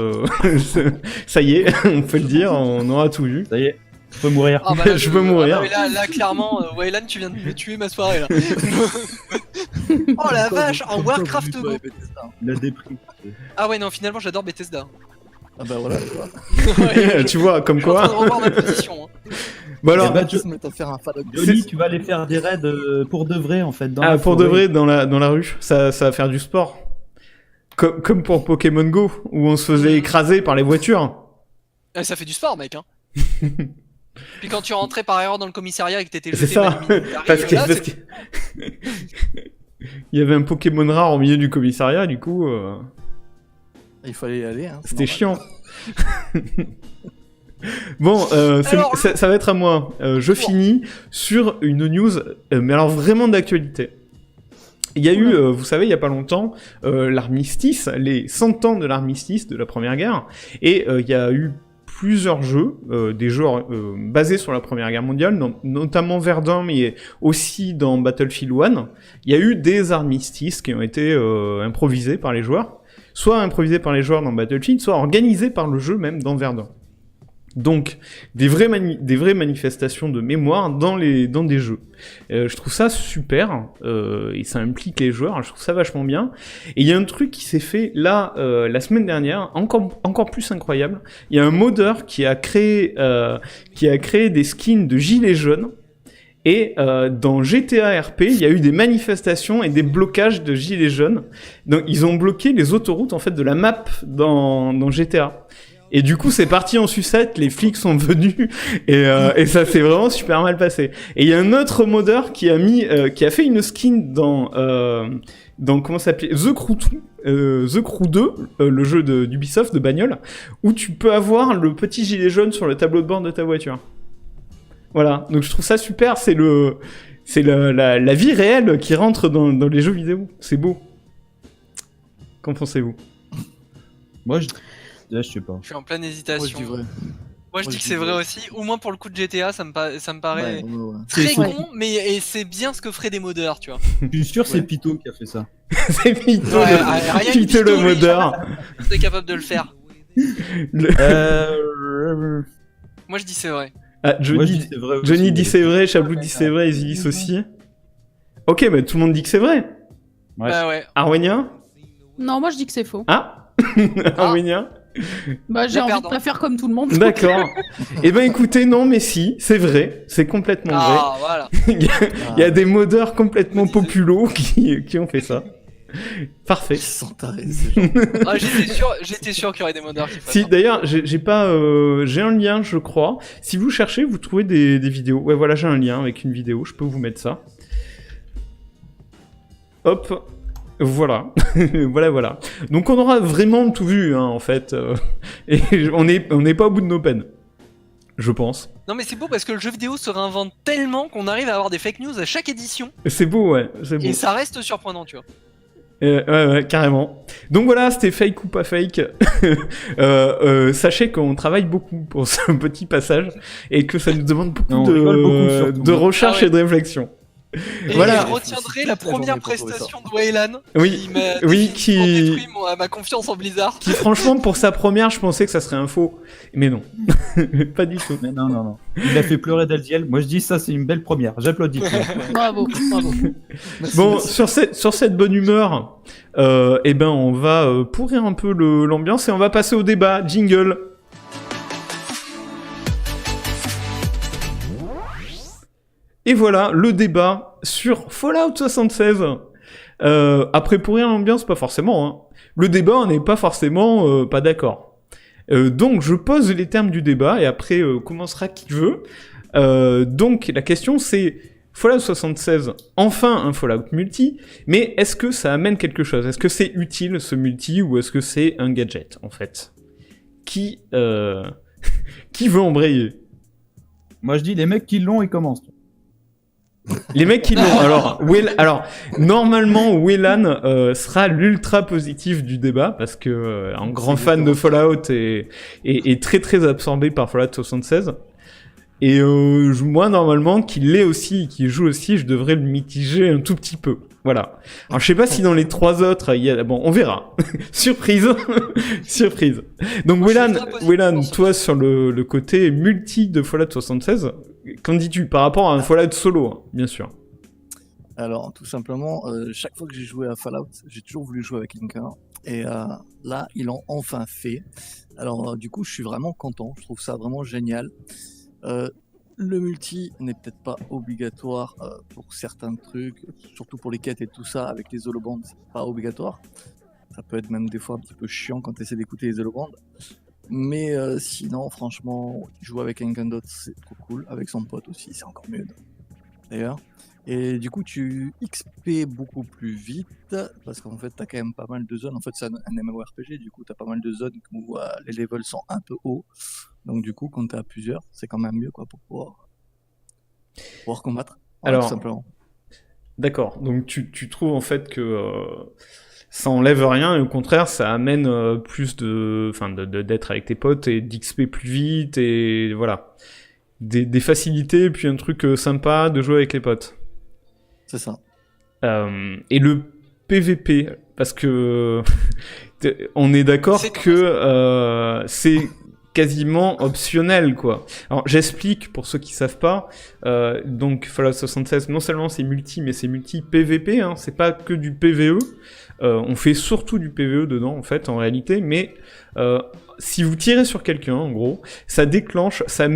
Ça y est, on peut le dire, on aura tout vu.
Ça y est, je peux mourir.
Ah, bah, là,
Je peux mourir.
Ah, mais là, clairement, Wayland, tu viens de me tuer ma soirée, là. Oh la vache, un Warcraft Go.
Il a des prix.
Ah ouais, non, finalement, j'adore Bethesda.
Ah bah voilà, tu vois.
Ouais,
Tu vois, comme
je suis en train de
quoi.
revoir ma position. Hein.
Bon alors,
Eh ben,
Tu se mettre à faire un Fallout.
Johnny, tu vas aller faire des raids pour de vrai, en fait. Dans
ah,
la
pour de
forêt.
vrai, dans la rue, ça va faire du sport. Comme pour Pokémon Go, où on se faisait écraser par les voitures.
Ça fait du sport, mec. Hein. Puis quand tu rentrais par erreur dans le commissariat et que t'étais
C'est
jeté,
ça, parce que,
là,
parce que- il y avait un Pokémon rare au milieu du commissariat, du coup,
Il fallait y aller. Hein, c'est
c'était chiant.
normal.
Bon,
Alors,
ça va être à moi. Je finis sur une news, mais alors vraiment d'actualité. Il y a eu, vous savez, il y a pas longtemps, l'armistice, les 100 ans de l'armistice de la Première Guerre, et il y a eu plusieurs jeux, des jeux basés sur la Première Guerre mondiale, notamment Verdun, mais aussi dans Battlefield 1. Il y a eu des armistices qui ont été improvisés par les joueurs, soit improvisés par les joueurs dans Battlefield, soit organisés par le jeu même dans Verdun. Donc, des vraies manifestations de mémoire dans des jeux. Je trouve ça super, et ça implique les joueurs, je trouve ça vachement bien. Et il y a un truc qui s'est fait là, la semaine dernière, encore plus incroyable. Il y a un modeur qui a créé des skins de gilets jaunes. Et dans GTA RP, il y a eu des manifestations et des blocages de gilets jaunes. Donc, ils ont bloqué les autoroutes en fait de la map dans GTA. Et du coup, c'est parti en sucette, les flics sont venus, et ça s'est vraiment super mal passé. Et il y a un autre modeur qui a fait une skin dans comment ça s'appelait, The Crew 2, le jeu d'Ubisoft de bagnole, où tu peux avoir le petit gilet jaune sur le tableau de bord de ta voiture. Voilà, donc je trouve ça super, c'est la vie réelle qui rentre dans les jeux vidéo, c'est beau. Qu'en pensez-vous?
Moi, là, je sais pas.
Je suis en pleine
Moi, je
hésitation.
dis vrai.
Moi, je dis que c'est vrai aussi. Au moins pour le coup de GTA, ça me paraît
Ouais.
très
C'est-
con, mais c'est bien ce que feraient des modeurs, tu vois.
Je suis sûr que c'est
Ouais.
Pito qui a fait ça.
C'est Pito,
rien que
Pito le
Pito, lui,
modeur.
C'est capable de le faire.
Euh...
Moi, je dis c'est vrai.
Ah,
Moi, je dis c'est vrai aussi.
Johnny dit c'est vrai, Chablou dit c'est vrai, et Zilis aussi. Ok, bah tout le monde dit que c'est vrai.
Ouais.
Bah ouais.
Arwenia?
Non, moi je dis que c'est faux.
Ah Arwenia?
Bah, j'ai
La
envie de
perdante.
pas faire comme tout le monde.
D'accord. Eh ben écoutez, non mais si, c'est vrai, c'est complètement
Ah, voilà.
vrai. Il y a des modeurs complètement populos qui ont fait ça. Parfait.
Ils sont tarés, ces gens.
Ah, j'étais sûr qu'il y aurait des modeurs qui feraient
Si
ça.
d'ailleurs j'ai un lien je crois. Si vous cherchez, vous trouvez des vidéos. Ouais voilà, j'ai un lien avec une vidéo, je peux vous mettre ça. Hop. Voilà, voilà. Donc on aura vraiment tout vu hein, en fait, et on n'est pas au bout de nos peines, je pense.
Non, mais c'est beau parce que le jeu vidéo se réinvente tellement qu'on arrive à avoir des fake news à chaque édition
C'est beau, ouais, c'est beau.
et ça reste surprenant, tu vois.
Ouais, carrément. Donc voilà, c'était fake ou pas fake. Sachez qu'on travaille beaucoup pour ce petit passage et que ça nous demande beaucoup
On rigole beaucoup, surtout.
de recherche
Ah ouais.
et de réflexion.
Et
Voilà.
je retiendrai
C'est
la
toute la journée
première
pour trouver ça.
prestation de Wayland
Oui,
qui m'a
oui,
définitivement
qui-
détruit ma confiance en Blizzard.
Qui franchement, pour sa première, je pensais que ça serait un faux. Mais non. Pas du tout.
Mais non. Il a fait pleurer Dalziel. Moi, je dis ça, c'est une belle première. J'applaudis.
Bravo.
Merci,
Bon,
merci.
sur cette bonne humeur, eh ben, on va pourrir un peu l'ambiance et on va passer au débat. Jingle. Et voilà, le débat sur Fallout 76. Après pourrir l'ambiance, pas forcément. Hein. Le débat, on n'est pas forcément pas d'accord. Donc, je pose les termes du débat et après commencera qui veut. Donc, la question c'est Fallout 76, enfin un Fallout multi, mais est-ce que ça amène quelque chose? Est-ce que c'est utile ce multi ou est-ce que c'est un gadget en fait? Qui veut embrayer?
Moi, je dis les mecs qui l'ont, ils commencent.
Les mecs qui l'ont. Alors, normalement, Waylan sera l'ultra positif du débat parce que un grand fan de Fallout est très très absorbé par Fallout 76. Et moi, normalement, qu'il l'est aussi, qu'il joue aussi, je devrais le mitiger un tout petit peu. Voilà. Alors, je sais pas si dans les trois autres, il y a... Bon, on verra. Surprise. Surprise. Donc,
Moi, je suis
Waylan,
très positif
Waylan,
pour ce
toi, sur le côté multi de Fallout 76, qu'en dis-tu par rapport à un Fallout solo, hein, bien sûr.
Alors, tout simplement, chaque fois que j'ai joué à Fallout, j'ai toujours voulu jouer avec Linker. Et là, ils l'ont enfin fait. Alors, du coup, je suis vraiment content. Je trouve ça vraiment génial. Le multi n'est peut-être pas obligatoire pour certains trucs, surtout pour les quêtes et tout ça. Avec les holobands, c'est pas obligatoire. Ça peut être même des fois un petit peu chiant quand tu essaies d'écouter les holobands. Mais sinon, franchement, jouer avec quelqu'un d'autre, c'est trop cool. Avec son pote aussi, c'est encore mieux. D'ailleurs. Et du coup, tu XP beaucoup plus vite, parce qu'en fait, t'as quand même pas mal de zones. En fait, c'est un MMORPG, du coup, t'as pas mal de zones où les levels sont un peu hauts. Donc, du coup, quand t'es à plusieurs, c'est quand même mieux, quoi, pour pouvoir combattre. Voilà,
Alors,
tout simplement.
d'accord. Donc tu trouves en fait que ça enlève rien et au contraire ça amène plus d'être avec tes potes et d'XP plus vite et voilà. Des facilités et puis un truc sympa de jouer avec les potes.
C'est ça.
Et le PVP, parce que on est d'accord
C'est
que c'est quasiment optionnel, quoi. Alors j'explique pour ceux qui savent pas. Donc Fallout 76, non seulement c'est multi, mais c'est multi PVP. Hein, c'est pas que du PVE. On fait surtout du PVE dedans, en fait, en réalité. Mais si vous tirez sur quelqu'un, en gros, ça déclenche, ça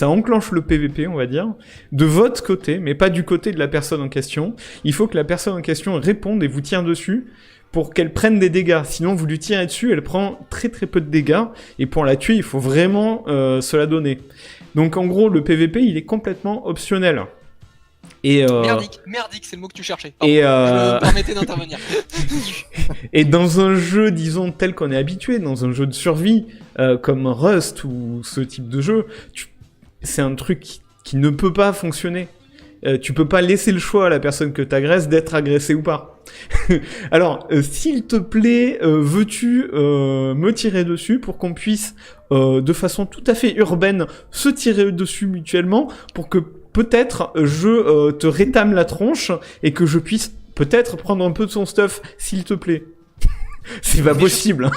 enclenche le PVP, on va dire, de votre côté, mais pas du côté de la personne en question. Il faut que la personne en question réponde et vous tire dessus pour qu'elle prenne des dégâts. Sinon, vous lui tirez dessus, elle prend très très peu de dégâts, et pour la tuer, il faut vraiment se la donner. Donc en gros, le PVP, il est complètement optionnel. Et
Merdique, c'est le mot que tu cherchais.
Et
Je me permettais d'intervenir.
et dans un jeu, disons, tel qu'on est habitué, dans un jeu de survie, comme Rust ou ce type de jeu, c'est un truc qui ne peut pas fonctionner. Tu peux pas laisser le choix à la personne que t'agresses d'être agressée ou pas. Alors, s'il te plaît, veux-tu me tirer dessus pour qu'on puisse, de façon tout à fait urbaine, se tirer dessus mutuellement pour que peut-être je te rétame la tronche et que je puisse peut-être prendre un peu de son stuff, s'il te plaît. C'est pas possible.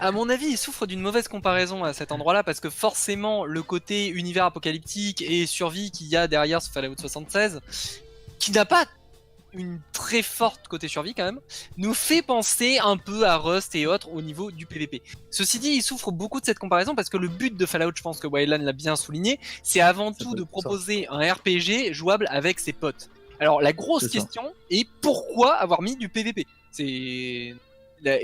À mon avis, il souffre d'une mauvaise comparaison à cet endroit-là parce que forcément, le côté univers apocalyptique et survie qu'il y a derrière ce Fallout 76, qui n'a pas une très forte côté survie quand même, nous fait penser un peu à Rust et autres au niveau du PVP. Ceci dit, il souffre beaucoup de cette comparaison parce que le but de Fallout, je pense que Wildland l'a bien souligné, c'est avant tout de proposer un RPG jouable avec ses potes. Alors la grosse question est pourquoi avoir mis du PVP ?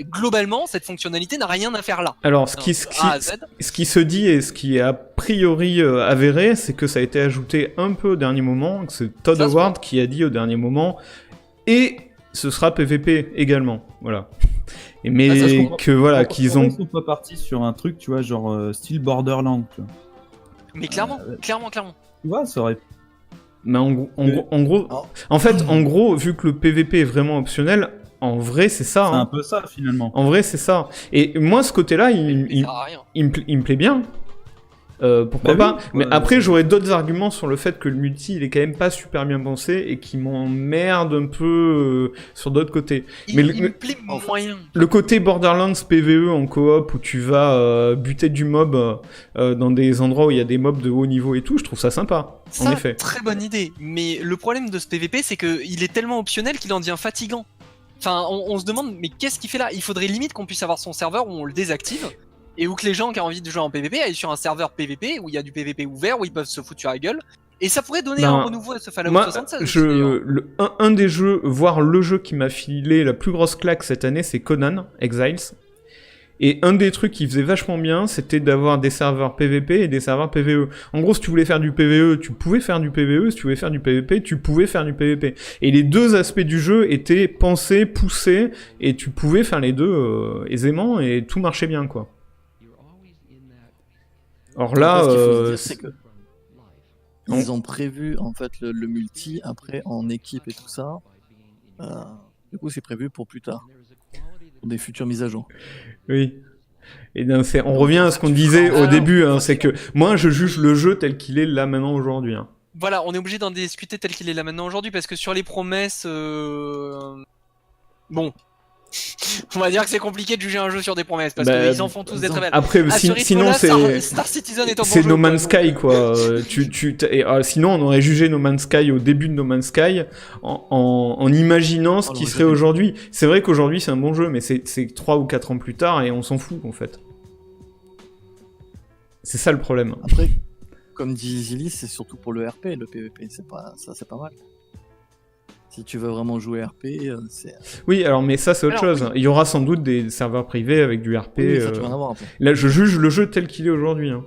Globalement, cette fonctionnalité n'a rien à faire là.
Alors, ce qui se dit et ce qui est a priori avéré, c'est que ça a été ajouté un peu au dernier moment, que c'est Todd Howard qui a dit au dernier moment, et ce sera PVP également, voilà. Mais que voilà, qu'ils ont...
Ils sont pas partis sur un truc, tu vois, genre style Borderlands, tu vois.
Mais clairement.
Tu vois, ça aurait...
Mais en gros, vu que le PVP est vraiment optionnel, en vrai, c'est ça.
C'est un peu ça, finalement.
En vrai, c'est ça. Et moi, ce côté-là, il me plaît bien. Pourquoi pas. Mais après, j'aurais d'autres arguments sur le fait que le multi, il est quand même pas super bien pensé et qui m'emmerde un peu sur d'autres côtés.
Il me plaît moyen.
Le côté Borderlands PVE en coop où tu vas buter du mob dans des endroits où il y a des mobs de haut niveau et tout, je trouve ça sympa. En effet.
Très bonne idée. Mais le problème de ce PVP, c'est qu'il est tellement optionnel qu'il en devient fatigant. Enfin, on se demande, mais qu'est-ce qu'il fait là ? Il faudrait limite qu'on puisse avoir son serveur où on le désactive et où que les gens qui ont envie de jouer en PVP aillent sur un serveur PVP où il y a du PVP ouvert, où ils peuvent se foutre sur la gueule. Et ça pourrait donner un renouveau à ce Fallout 76.
Un des jeux, voire le jeu qui m'a filé la plus grosse claque cette année, c'est Conan Exiles. Et un des trucs qui faisait vachement bien, c'était d'avoir des serveurs PVP et des serveurs PVE. En gros, si tu voulais faire du PVE, tu pouvais faire du PVE. Si tu voulais faire du PVP, tu pouvais faire du PVP. Et les deux aspects du jeu étaient pensés, poussés, et tu pouvais faire les deux aisément, et tout marchait bien, quoi. Or là...
ils ont prévu, en fait, le multi, après, en équipe et tout ça. Du coup, c'est prévu pour plus tard. Pour des futures mises à jour.
Oui. Et donc, on revient à ce qu'on disait au début, hein, c'est que moi je juge le jeu tel qu'il est là maintenant aujourd'hui. Hein.
Voilà, on est obligé d'en discuter tel qu'il est là maintenant aujourd'hui parce que sur les promesses, bon, on va dire que c'est compliqué de juger un jeu sur des promesses parce qu'ils en font tous des très belles.
Après, sinon c'est
Star Citizen est un bon
c'est
jeu,
No Man's Sky quoi. Sinon on aurait jugé No Man's Sky au début de No Man's Sky en imaginant ce qui serait aujourd'hui. C'est vrai qu'aujourd'hui c'est un bon jeu, mais c'est 3 ou 4 ans plus tard et on s'en fout en fait. C'est ça le problème.
Après, comme dit Zilly, c'est surtout pour le RP, le PVP, c'est pas mal. Si tu veux vraiment jouer RP, c'est.
Oui, alors mais ça c'est autre
Alors,
chose. Il y aura sans doute des serveurs privés avec du RP.
Oui, ça, tu vas en avoir après.
Là, je juge le jeu tel qu'il est aujourd'hui. Hein.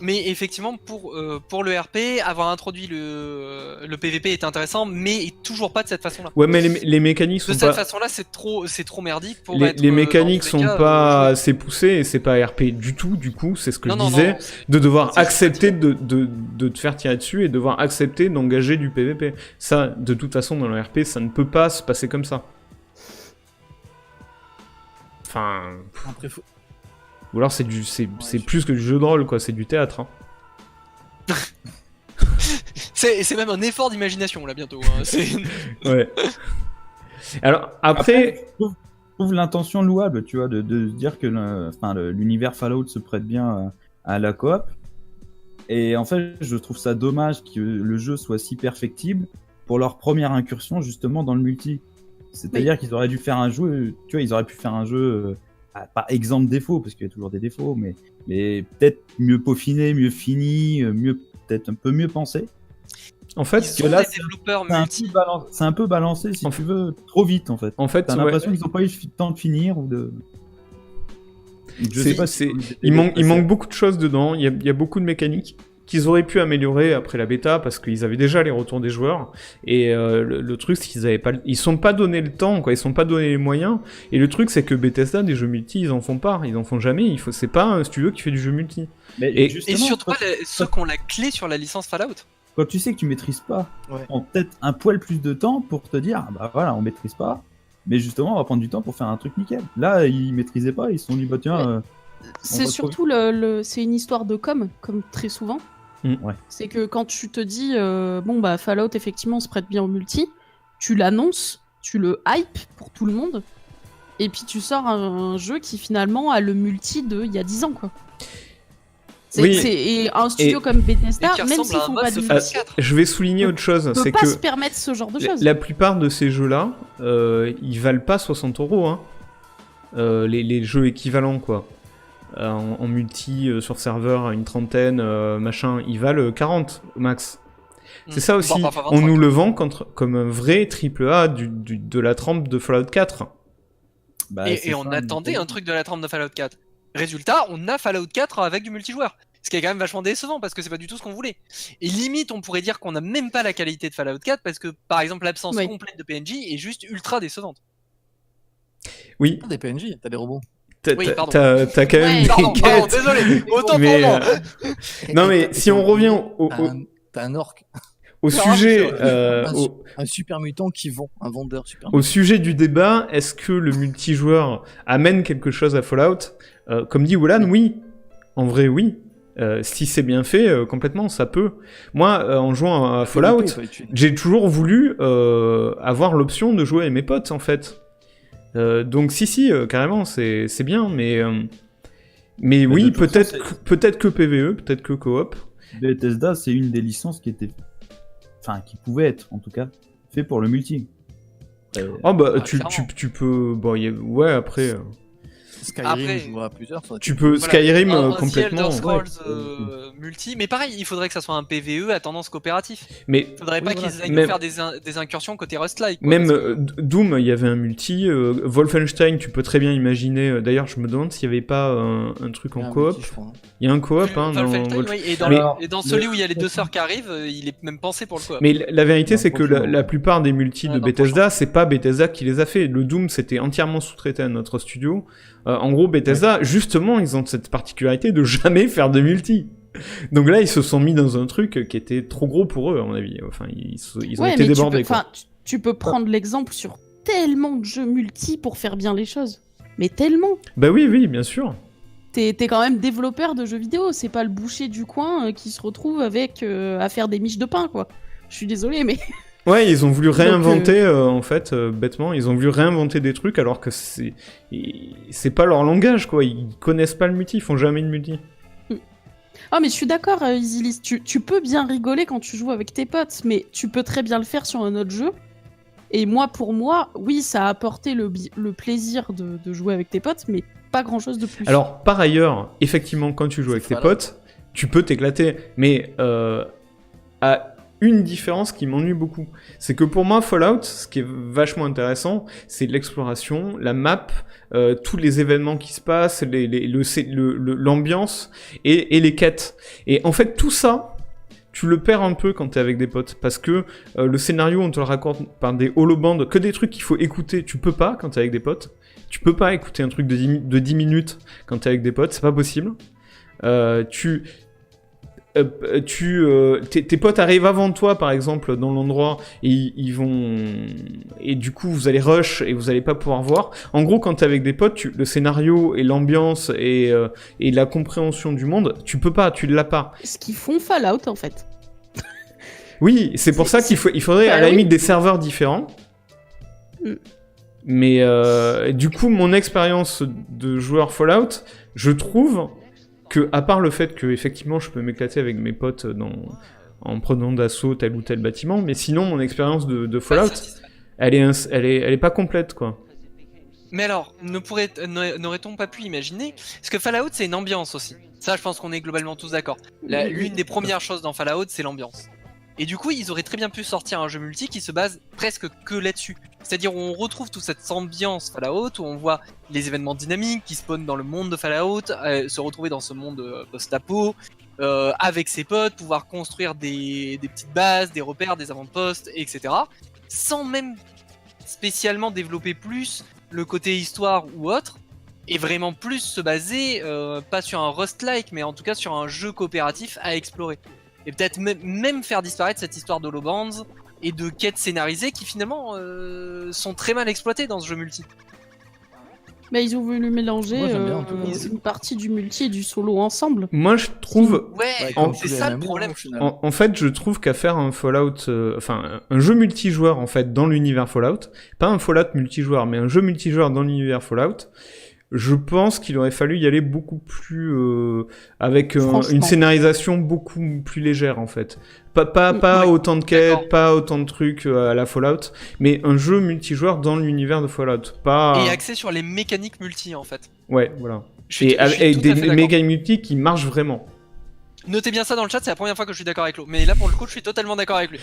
Mais effectivement, pour le RP, avoir introduit le PVP est intéressant, mais toujours pas de cette façon-là.
Ouais, mais les mécaniques
De
sont
cette
pas.
façon-là, c'est trop merdique pour
Les,
être.
les
dans
mécaniques
tous
sont
les cas,
pas
joué.
assez poussées et c'est pas RP du tout. Du coup, c'est ce que
Non,
je
non,
disais,
non,
de devoir
c'est
accepter de te faire tirer dessus et devoir accepter d'engager du PVP. Ça, de toute façon, dans le RP, ça ne peut pas se passer comme ça. Enfin,
Après, faut...
ou alors c'est plus que du jeu de rôle, quoi. C'est du théâtre. Hein.
c'est même un effort d'imagination là bientôt. Hein.
Ouais. Alors après
je trouve l'intention louable, tu vois, de se dire que l'univers Fallout se prête bien à la coop. Et en fait, je trouve ça dommage que le jeu soit si perfectible pour leur première incursion justement dans le multi. C'est-à-dire qu'ils auraient dû faire un jeu, tu vois, ils auraient pu faire un jeu, pas exemple défaut, parce qu'il y a toujours des défauts, mais peut-être mieux peaufiné, mieux fini, peut-être un peu mieux pensé.
En fait,
Ils sont
là,
des développeurs
C'est
multi.
un peu balancé, si tu veux, trop vite en fait.
En fait,
T'as
ouais.
l'impression qu'ils n'ont pas eu le temps de finir ou de. Je
C'est-
sais pas
c'est-
si
il manque beaucoup de choses dedans. Il y a beaucoup de mécaniques qu'ils auraient pu améliorer après la bêta parce qu'ils avaient déjà les retours des joueurs. Et le truc, c'est qu'ils avaient pas, ils sont pas donné le temps, quoi. Ils sont pas donné les moyens. Et le truc, c'est que Bethesda, des jeux multi, ils en font pas. Ils en font jamais. C'est pas un studio qui fait du jeu multi.
Mais
Et-
Et
justement,
surtout pas ceux qui ont la clé sur la licence Fallout.
quand tu sais que tu maîtrises pas,
Ouais.
prends peut-être un poil plus de temps pour te dire, bah voilà, on maîtrise pas. Mais justement, on va prendre du temps pour faire un truc nickel. Là, ils maîtrisaient pas, ils se sont dit, bah tiens.
C'est
va
surtout c'est une histoire de comme très souvent.
Ouais.
C'est que quand tu te dis bon bah Fallout effectivement se prête bien au multi, tu l'annonces, tu le hype pour tout le monde, et puis tu sors un jeu qui finalement a le multi de il y a 10 ans quoi.
Oui.
Et un studio
Et-
comme Bethesda,
et qui
même
ressemble
s'ils
à un
font
mode
pas
de
de
Fallout
multi,
4.
Je vais souligner autre chose,
peut
c'est
pas
que
se permettre ce genre de choses.
la plupart de ces jeux-là, ils valent pas 60 €. Hein. Les jeux équivalents, quoi. En multi, sur serveur, à une trentaine, machin, ils valent 40 au max. C'est ça aussi,
Bon, parfois
on
25.
nous le vend comme un vrai AAA de la trempe de Fallout 4.
Bah, c'est
Et on
ça,
attendait
mais-
un truc de la trempe de Fallout 4. Résultat, on a Fallout 4 avec du multijoueur. Ce qui est quand même vachement décevant parce que c'est pas du tout ce qu'on voulait. Et limite, on pourrait dire qu'on a même pas la qualité de Fallout 4 parce que par exemple l'absence
Oui.
complète de PNJ est juste ultra décevante.
Oui,
Des PNJ, t'as des robots.
Oui, pardon.
t'as quand même
Ouais.
des
Pardon,
quêtes.
désolé, autant
Mais,
pour moi.
Non mais si on revient
T'as un orc,
au
Non,
sujet,
un super mutant qui vend, un vendeur super
au sujet du débat, est-ce que le multijoueur amène quelque chose à Fallout Comme dit Wolan, oui. En vrai, oui. Si c'est bien fait, complètement, ça peut. Moi, en jouant à Fallout, j'ai toujours voulu avoir l'option de jouer avec mes potes, en fait. Donc si, carrément, c'est bien, mais
de
oui,
toute façon,
peut-être que PvE, peut-être que coop.
Bethesda, c'est une des licences qui était. Enfin, qui pouvait être, en tout cas, fait pour le multi.
Oh bah,
Ah,
tu
clairement.
peux... Bon, ouais, après...
Skyrim,
Après-
je vois à plusieurs. ça-
Tu peux
Voilà.
Skyrim
Un
complètement...
The Elder Scrolls
ouais.
multi, mais pareil, il faudrait que ça soit un PVE à tendance coopératif.
Mais
Faudrait pas
Oui,
qu'ils
voilà.
aillent
Même-
faire des incursions côté Rust-like. quoi,
même
parce que-
Doom, il y avait un multi. Wolfenstein, tu peux très bien imaginer... D'ailleurs, je me demande s'il n'y avait pas un truc
Il y a
en
un
coop.
multi, je crois, hein.
Il y a un coop, hein, dans
Wolfenstein,
Wolf-
oui, et dans celui où il y a les deux sœurs qui arrivent, il est même pensé pour le coop.
Mais la vérité,
Dans
c'est que
prochain-
la plupart des multis
Ouais,
de
dans le
Bethesda, c'est pas Bethesda qui les a fait. Le Doom, c'était entièrement sous-traité à notre studio. En gros, Bethesda, justement, ils ont cette particularité de jamais faire de multi. Donc là, ils se sont mis dans un truc qui était trop gros pour eux, à mon avis. Enfin, ils ont
Ouais,
été
mais
débordés,
tu peux,
quoi.
enfin, tu peux prendre l'exemple sur tellement de jeux multi pour faire bien les choses. Mais tellement.
Bah oui, bien sûr.
T'es quand même développeur de jeux vidéo, c'est pas le boucher du coin qui se retrouve avec à faire des miches de pain, quoi. Je suis désolée, mais
Ouais, ils ont voulu réinventer, en fait, bêtement, ils ont voulu réinventer des trucs alors que c'est pas leur langage, quoi. Ils connaissent pas le multi, ils font jamais de multi.
ah mais je suis d'accord, EasyList. Tu peux bien rigoler quand tu joues avec tes potes, mais tu peux très bien le faire sur un autre jeu. Et moi, pour moi, oui, ça a apporté le plaisir de jouer avec tes potes, mais pas grand chose de plus.
Alors, par ailleurs, effectivement, quand tu joues avec tes
Fallout.
potes, tu peux t'éclater, mais à une différence qui m'ennuie beaucoup. C'est que pour moi, Fallout, ce qui est vachement intéressant, c'est l'exploration, la map, tous les événements qui se passent, l'ambiance et les quêtes. Et en fait, tout ça, tu le perds un peu quand t'es avec des potes, parce que le scénario, on te le raconte par des holobandes, que des trucs qu'il faut écouter, tu peux pas quand t'es avec des potes. Tu peux pas écouter un truc de 10 minutes quand t'es avec des potes, c'est pas possible. Tes potes arrivent avant toi, par exemple, dans l'endroit, et du coup, vous allez rush et vous allez pas pouvoir voir. En gros, quand t'es avec des potes, le scénario et l'ambiance et la compréhension du monde, tu peux pas, tu l'as pas.
Ce qu'ils font Fallout, en fait.
Oui, c'est pour ça qu'il faudrait à la limite des serveurs différents. Mais du coup, mon expérience de joueur Fallout, je trouve que, à part le fait que effectivement je peux m'éclater avec mes potes en prenant d'assaut tel ou tel bâtiment, mais sinon mon expérience de Fallout, elle est pas complète, quoi.
Mais alors, n'aurait-on pas pu imaginer, parce que Fallout c'est une ambiance aussi. Ça, je pense qu'on est globalement tous d'accord. L'une des premières choses dans Fallout, c'est l'ambiance. Et du coup, ils auraient très bien pu sortir un jeu multi qui se base presque que là-dessus. C'est-à-dire où on retrouve toute cette ambiance Fallout, où on voit les événements dynamiques qui spawnent dans le monde de Fallout, se retrouver dans ce monde post-apo, avec ses potes, pouvoir construire des petites bases, des repères, des avant-postes, etc. Sans même spécialement développer plus le côté histoire ou autre, et vraiment plus se baser, pas sur un Rust-like, mais en tout cas sur un jeu coopératif à explorer. Et peut-être même faire disparaître cette histoire d'holobands et de quêtes scénarisées qui finalement sont très mal exploitées dans ce jeu multi.
Bah, ils ont voulu mélanger
Moi, j'aime bien, en tout cas.
une partie du multi et du solo ensemble.
Moi, je trouve...
Ouais, c'est ça le problème.
En fait, je trouve qu'à faire un Fallout... un jeu multijoueur, en fait, dans l'univers Fallout, pas un Fallout multijoueur, mais un jeu multijoueur dans l'univers Fallout, je pense qu'il aurait fallu y aller beaucoup plus... avec une scénarisation beaucoup plus légère, en fait. Pas autant de quêtes, pas autant de trucs à la Fallout, mais un jeu multijoueur dans l'univers de Fallout.
Et axé sur les mécaniques multi, en fait.
Ouais, voilà.
Je suis
avec
tout
des
à fait d'accord.
mécaniques multi qui marchent vraiment.
Notez bien ça dans le chat, c'est la première fois que je suis d'accord avec Lo. Mais là, pour le coup, je suis totalement d'accord avec lui.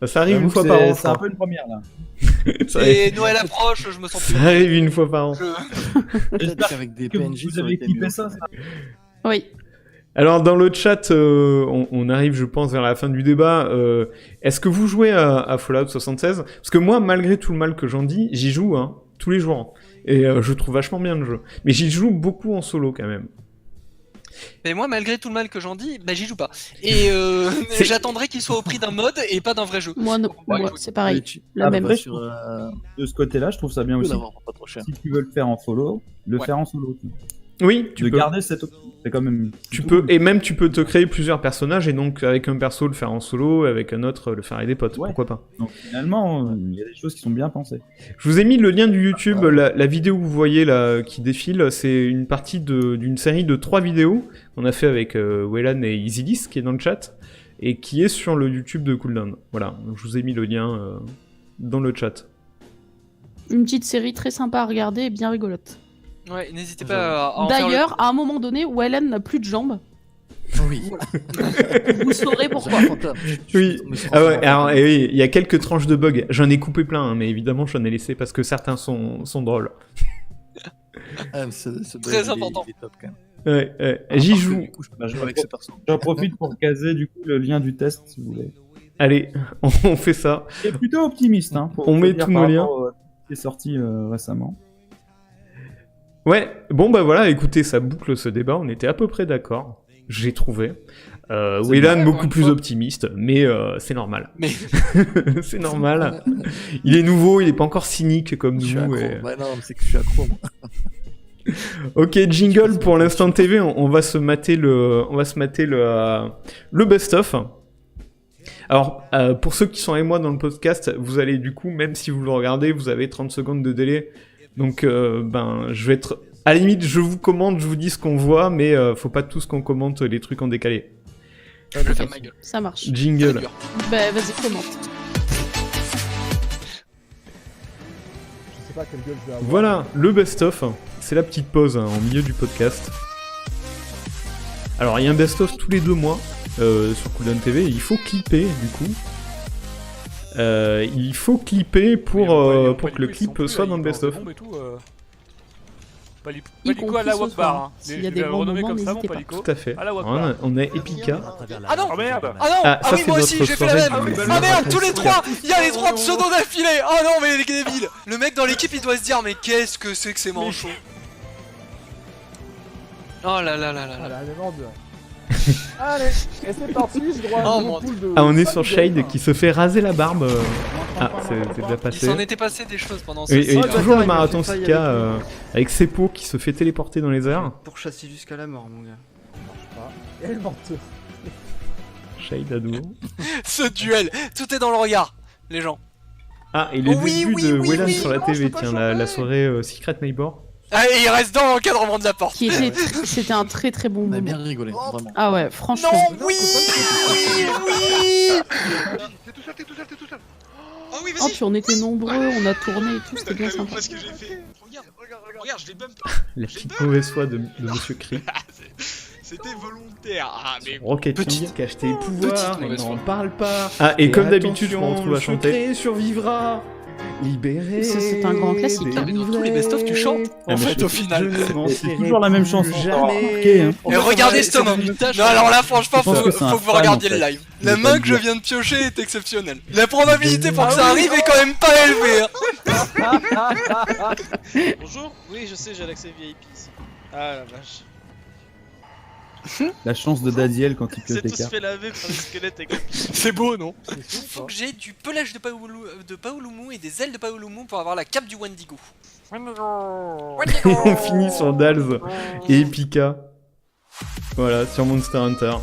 Ça arrive une fois
c'est-
par an, je
C'est un
crois.
peu une première là.
Ça
Et
arrive-
Noël approche, je me sens plus.
Ça arrive une fois par an.
Peut-être qu'avec des
Que
PNJ,
vous
ça aurait
avez
été
équipé
mieux.
ça.
Oui.
Alors dans le chat, on arrive, je pense, vers la fin du débat. Est-ce que vous jouez à Fallout 76 ? Parce que moi, malgré tout le mal que j'en dis, j'y joue tous les jours. Et je trouve vachement bien le jeu. Mais j'y joue beaucoup en solo quand même.
Mais moi, malgré tout le mal que j'en dis, bah j'y joue pas. Et j'attendrai qu'il soit au prix d'un mode et pas d'un vrai jeu.
Moi, non.
Ouais,
Moi,
écoute.
c'est pareil. La
Après,
même.
Sur,
De ce côté-là, je trouve ça bien
peut
aussi.
l'avoir pas trop cher.
Si tu veux le faire en solo, le
Ouais.
faire en solo.
Oui, tu
de
peux.
garder cette option. C'est quand même.
Tu peux, et même tu peux te créer plusieurs personnages et donc avec un perso le faire en solo, avec un autre le faire avec des potes.
Ouais.
Pourquoi pas ?
Donc finalement, il y a des choses qui sont bien pensées.
Je vous ai mis le lien du YouTube, la vidéo que vous voyez là qui défile, c'est une partie d'une série de 3 vidéos qu'on a fait avec Waylan et EasyList qui est dans le chat et qui est sur le YouTube de Cooldown. Voilà, donc je vous ai mis le lien dans le chat.
Une petite série très sympa à regarder et bien rigolote.
Ouais, n'hésitez pas à en faire
D'ailleurs, à un moment donné, Wayland n'a plus de jambes.
Oui.
Vous saurez pourquoi.
Oui. Ah ouais, alors, et oui, il y a quelques tranches de bugs. J'en ai coupé plein, hein, mais évidemment j'en ai laissé parce que certains sont drôles.
Très important.
Il est top, quand même.
Ouais, j'y joue.
Du coup, je peux jouer avec ces personnes.
J'en profite pour caser du coup le lien du test si vous voulez.
Allez, on fait ça.
C'est plutôt optimiste. Hein,
On met tous nos liens.
Qui est sorti récemment.
Ouais, bon bah voilà, écoutez, ça boucle ce débat, on était à peu près d'accord, j'ai trouvé. Waylan
vrai,
beaucoup
encore une
plus
fois.
optimiste, mais c'est normal.
Mais
C'est normal. Il est nouveau, il est pas encore cynique comme
Je suis
nous.
accro.
et-
Ouais, non, mais c'est que je suis accro, moi.
Ok, jingle pour l'instant TV, on va se mater le best-of. Alors, pour ceux qui sont avec moi dans le podcast, vous allez du coup, même si vous le regardez, vous avez 30 secondes de délai. Donc, je vais être... À la limite, je vous commente, je vous dis ce qu'on voit, mais faut pas tous qu'on commente les trucs en décalé.
je vais faire ma gueule.
Ça marche.
Ça va être
Jingle.
dur.
Bah, vas-y, commente.
Voilà, le best-of. C'est la petite pause en milieu du podcast. Alors, il y a un best-of tous les 2 mois. sur Cooldown TV. Il faut clipper du coup. Il faut clipper pour que le clip soit dans le best-of.
Palico à la Wakbar, hein.
S'il y a
Je
des
vais le
grands
renommer
moments,
comme ça, mon
n'hésitez pas.
Palico.
Tout à fait.
À la Wakbar.
On a Epica.
Ah non
Oh merde.
Ah non
Ah, ça,
oui,
c'est
moi
notre
aussi, j'ai fait la
soirée
même
du-
Ah merde, tous les trois Il y a les trois pseudos d'affilée Ah non, mais les débiles Le mec dans l'équipe, il doit se dire, mais qu'est-ce que c'est que ces manchots Oh là là là là là
Voilà, les vendeurs. Allez, et c'est parti, je dois
Oh,
mon
mon
pool de
Ah, on est
cinq
sur
games.
Shade qui se fait raser la barbe. Ah, c'est déjà
Il
passé.
s'en était passé des choses pendant ce
Et
cycle.
toujours le
il m'a
marathon
fait faille
Sika
avec
avec ses pots qui se fait téléporter dans les airs.
Pour chasser jusqu'à la mort, mon gars.
Et le menteur.
Shade à nouveau.
Ce duel Tout est dans le regard, les gens.
Ah, et le
Oui,
début
oui,
de
oui,
Wellan
oui,
sur la
non, je
TV,
peux pas
tiens, la soirée Secret Neighbor.
Ah, et il reste dans l'encadrement de la porte.
C'était un très très bon
On a
moment.
bien rigolé, vraiment.
Ah ouais, franchement.
Non, oui Oui
T'es tout seul, t'es tout seul, t'es tout seul.
Oh oui,
Oh,
vas-y.
puis on était nombreux, on a tourné et tout, c'était bien sympa.
Moi, ce que j'ai fait. Regarde, je l'ai bump.
La petite mauvaise foi de Monsieur Cri.
C'était volontaire. Ah, mais.
Rocket King
Petite-
qui a acheté les pouvoirs,
petite
et
mauvaise
n'en
foi.
parle pas. Ah, et comme d'habitude, on
attention,
retrouve à
le
chanter. Survivra. Libéré.
Ça, c'est un grand classique.
Ah, mais dans tous les best-of, tu chantes, en fait, au final.
C'est toujours la même chanson.
Jamais.
Ok, hein.
Et regardez cette main. Non, alors là, franchement,
Je pense
faut
que c'est un
que vous
fan,
regardiez
en
le
fait.
live.
Je
La
vais pas
main
le
que je
dire.
viens de piocher est exceptionnelle. La probabilité pour que ça arrive est quand même pas élevée. Hein.
Bonjour. Oui, je sais, j'ai l'accès VIP ici. Ah la vache.
La chance de Dadiel quand il
C'est
piote les
tous
cartes.
fait laver par les squelettes avec la piscine.
C'est beau, non
C'est fou,
Faut
ça.
que j'ai du pelage de Paolumu et des ailes de Paolumu pour avoir la cape du Wendigo.
On finit sur Dals et Epica. Voilà, sur Monster Hunter.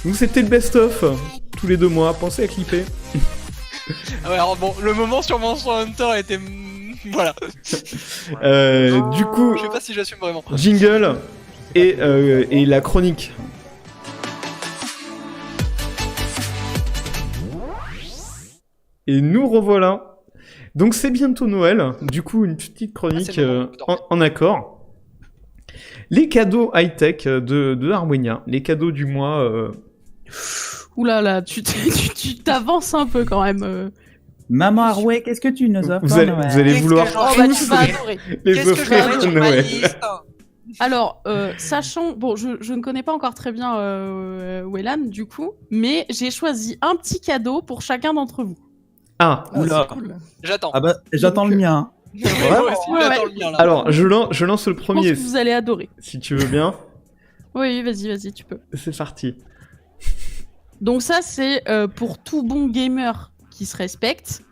Donc c'était le best-of. Tous les 2 mois, pensez à clipper.
Ah ouais, alors bon, le moment sur Monster Hunter était... Voilà.
Du coup,
Je sais pas si j'assume vraiment.
jingle et la chronique. Et nous revoilà. Donc c'est bientôt Noël. Du coup, une petite chronique
Ah, c'est le moment de dormir.
en accord. Les cadeaux high-tech de Arwenia. Les cadeaux du mois.
Ouh là là, tu t'avances un peu quand même.
Maman Arway, qu'est-ce que tu nous offres
Vous allez
Qu'est-ce
vouloir
que
Oh bah tu
tous
vas adorer.
les
Qu'est-ce que
offrir
j'aurais
de
sur ma
Noël.
liste
Alors, sachant, bon, je ne connais pas encore très bien Wellan du coup, mais j'ai choisi un petit cadeau pour chacun d'entre vous.
Ah,
Oula.
C'est cool.
J'attends.
Ah bah, j'attends le mien.
Moi aussi,
Ouais,
j'attends
ouais.
le mien, là.
alors je lance le
Je pense
premier,
que vous allez adorer.
si tu veux bien.
Oui, vas-y, tu peux.
C'est parti.
Donc ça, c'est pour tout bon gamer qui se respecte.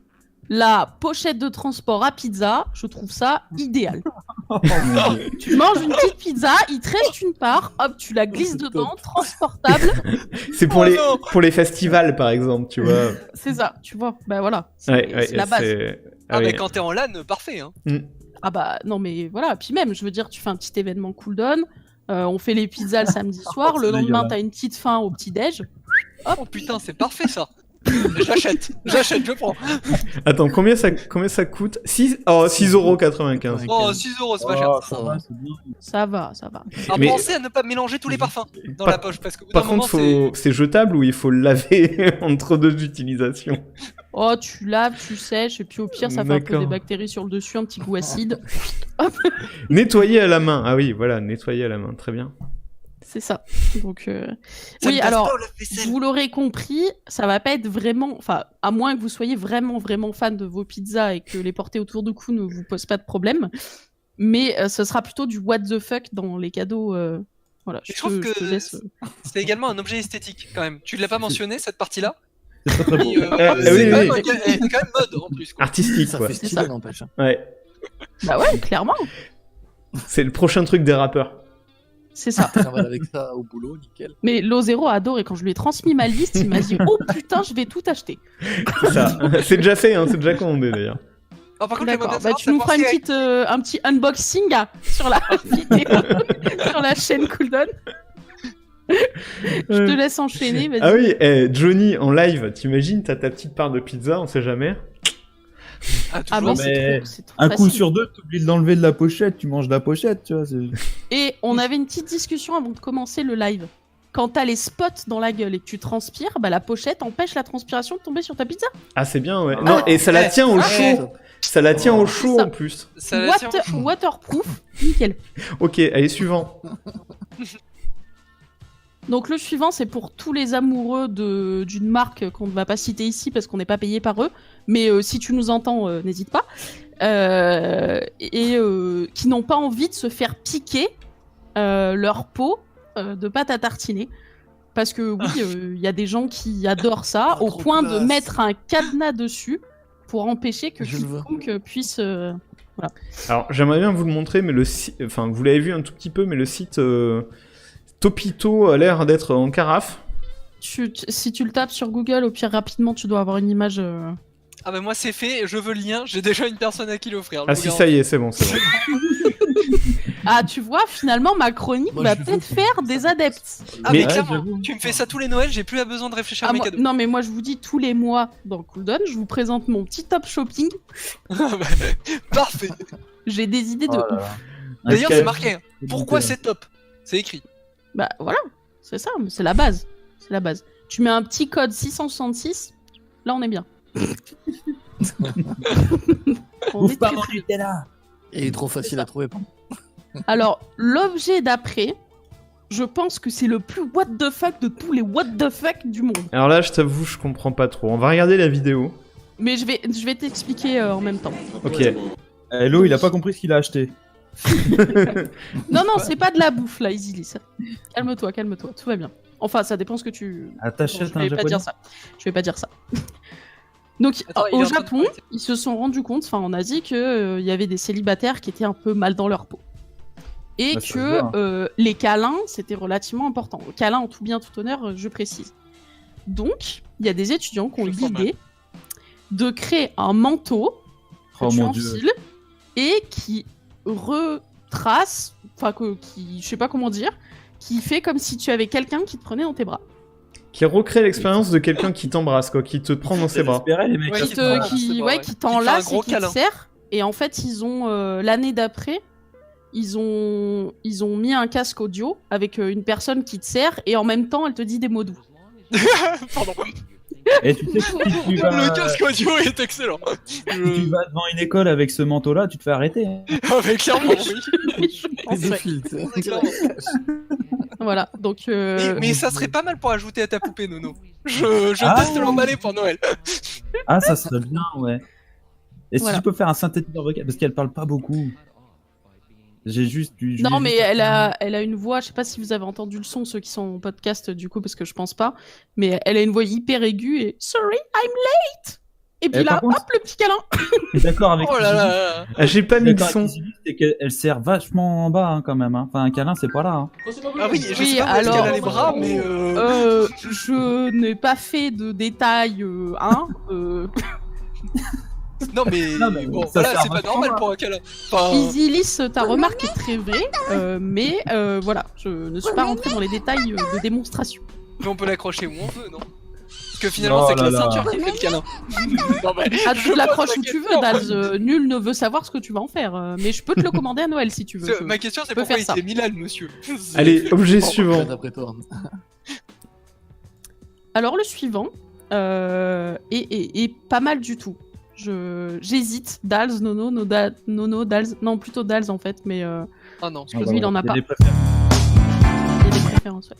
La pochette de transport à pizza, je trouve ça idéal.
Oh, mon Dieu.
Tu manges une petite pizza, il te reste une part, hop, tu la glisses dedans, transportable.
C'est pour,
Oh
les,
non.
pour les festivals, par exemple, tu vois.
C'est ça, tu vois. Bah voilà, c'est
Ouais,
c'est la base.
Ah,
oui.
mais quand t'es en LAN, parfait. Hein.
Ah bah non mais voilà, puis même, je veux dire, tu fais un petit événement cooldown, on fait les pizzas le samedi soir, le
C'est
lendemain
dégueulasse.
t'as une petite faim au petit-déj.
Oh putain, c'est parfait ça. J'achète, je prends.
Attends, combien ça coûte 6,95€.
Oh, 6 euros, c'est pas cher.
Oh, ça va, c'est bien.
Ça va.
Alors
Mais-
pensez à ne pas mélanger tous les parfums dans
Par-
la poche parce que
Par contre, c'est jetable ou il faut le laver entre 2 utilisations?
Oh, tu laves, tu sèches, et puis au pire, ça fait un peu
D'accord.
des bactéries sur le dessus, un petit goût acide.
Nettoyer à la main. Ah oui, voilà, nettoyer à la main, très bien.
C'est ça. Donc, oui, alors,
vaisselle.
vous l'aurez compris, ça va pas être vraiment... Enfin, à moins que vous soyez vraiment, vraiment fan de vos pizzas et que les porter autour du cou ne vous posent pas de problème. Mais ce sera plutôt du what the fuck dans les cadeaux. Voilà,
Je trouve
je te
que
laisse...
c'est également un objet esthétique quand même. Tu l'as pas mentionné cette partie-là
C'est pas très beau.
C'est
oui,
quand,
oui.
même quand même mode en plus. Quoi.
Artistique,
Ça
quoi.
fait
C'est
stylé,
ça.
n'empêche.
Ouais.
Bah ouais, clairement.
C'est le prochain truc des rappeurs.
C'est ça.
Ça va avec ça au boulot, nickel.
Mais Lozero a adoré. Quand je lui ai transmis ma liste, il m'a dit « Oh putain, je vais tout acheter
C'est ça. C'est déjà fait, hein, c'est déjà commandé d'ailleurs.
Alors, par » contre, j'aimerais
D'accord.
bien
Bah,
savoir
tu nous feras
si-
un petit unboxing sur la vidéo, sur la chaîne Cooldown. Je te laisse enchaîner, vas-y.
Ah oui, Johnny en live, t'imagines, t'as ta petite part de pizza, on sait jamais.
Ah,
Ah
toujours.
bah
mais
c'est trop
Un coup
facile.
sur deux, t'oublies de l'enlever de la pochette, tu manges de la pochette, tu vois.
Et on avait une petite discussion avant de commencer le live. quand t'as les spots dans la gueule et que tu transpires, bah la pochette empêche la transpiration de tomber sur ta pizza.
Ah, c'est bien, ouais. Non, et ça la tient au chaud. Ça la tient au chaud en plus.
Ça la tient au chaud.
Waterproof, nickel.
Ok, allez, suivant.
Donc le suivant, c'est pour tous les amoureux d'une marque qu'on ne va pas citer ici parce qu'on n'est pas payé par eux. Mais si tu nous entends, n'hésite pas. Qui n'ont pas envie de se faire piquer leur peau de pâte à tartiner. Parce que oui, il y a des gens qui adorent ça au point de mettre un cadenas dessus pour empêcher que quiconque puisse... voilà.
Alors, j'aimerais bien vous le montrer, mais enfin, vous l'avez vu un tout petit peu, mais le site Topito a l'air d'être en carafe.
Si tu le tapes sur Google, au pire, rapidement, tu dois avoir une image...
Ah bah moi c'est fait, je veux le lien, j'ai déjà une personne à qui l'offrir.
Ah si, ça y est, c'est bon, c'est bon.
Ah, tu vois, finalement, ma chronique va peut-être faire des adeptes.
Ah mais clairement, tu me fais ça tous les Noëls, j'ai plus besoin de réfléchir à mes cadeaux.
Non mais moi je vous dis, tous les mois dans Cooldown, je vous présente mon petit top shopping.
Parfait.
J'ai des idées de ouf.
D'ailleurs c'est marqué, hein. Pourquoi c'est top? C'est écrit.
Bah voilà, c'est ça, c'est la base. C'est la base. Tu mets un petit code 666, là on est bien.
Ouf, pas mon Nutella.
Il est trop facile à trouver.
Alors, l'objet d'après, je pense que c'est le plus what the fuck de tous les what the fuck du monde.
Alors là, je t'avoue, je comprends pas trop. On va regarder la vidéo.
Mais je vais t'expliquer en même temps.
Ok.
Hello, il a pas compris ce qu'il a acheté.
Non, c'est pas de la bouffe là, Easily. Calme-toi, tout va bien. Enfin, ça dépend ce que tu...
T'achètes
je vais pas dire ça. Je vais pas dire ça. Donc, au Japon, ils se sont rendus compte, enfin en Asie, qu'il y avait des célibataires qui étaient un peu mal dans leur peau. Et que les câlins, c'était relativement important. Câlins en tout bien, tout honneur, je précise. Donc, il y a des étudiants qui ont eu l'idée de créer un manteau que tu enfiles et qui retrace, enfin, qui, je sais pas comment dire, qui fait comme si tu avais quelqu'un qui te prenait dans tes bras.
Qui recrée l'expérience de quelqu'un qui t'embrasse, quoi, qui te prend dans ses bras.
Qui t'enlace et qui te serre. Et en fait, ils ont l'année d'après, ils ont mis un casque audio avec une personne qui te serre et en même temps, elle te dit des mots doux.
Pardon.
Et tu sais, si tu vas...
Le casque audio est excellent.
Si tu vas devant une école avec ce manteau-là, tu te fais arrêter. Hein.
Ah mais clairement, oui.
Voilà, donc...
Mais ça serait pas mal pour ajouter à ta poupée, Nono. Je teste l'emballer pour Noël.
Ah, ça serait bien, ouais. Et si tu peux faire un synthétiseur vocal, parce qu'elle parle pas beaucoup. J'ai juste du...
Non, mais elle a une voix, je sais pas si vous avez entendu le son, ceux qui sont en podcast, du coup, parce que je pense pas, mais elle a une voix hyper aiguë et « Sorry, I'm late !» Et puis là,
contre,
hop, le petit câlin.
Je suis d'accord avec
j'ai pas mis le son.
C'est qu'elle sert vachement en bas, hein, quand même. Hein. Enfin, un câlin, c'est pas là. Hein.
Ah oui, je sais pas où est-ce qu'elle a les bras, mais...
je n'ai pas fait de détails,
Non mais bon, voilà, c'est pas normal pour un câlin. Enfin...
Easyliss, ta remarque est très vraie, mais voilà, je ne suis pas rentrée dans les détails de démonstration.
Mais on peut l'accrocher où on veut, non? Parce que finalement, c'est que la ceinture qui fait le câlin.
Non, mais tu l'accroches où tu veux, Daz. Nul ne veut savoir ce que tu vas en faire. Mais je peux te le commander à Noël si tu veux.
Ma question, c'est pourquoi il s'est mis là, le monsieur.
Allez, objet suivant.
Alors, le suivant est pas mal du tout. J'hésite. Dals, Nono, Dals. Non, plutôt Dals en fait, mais.
Ah non,
parce que lui, il en a pas. Il y a des préférences, ouais.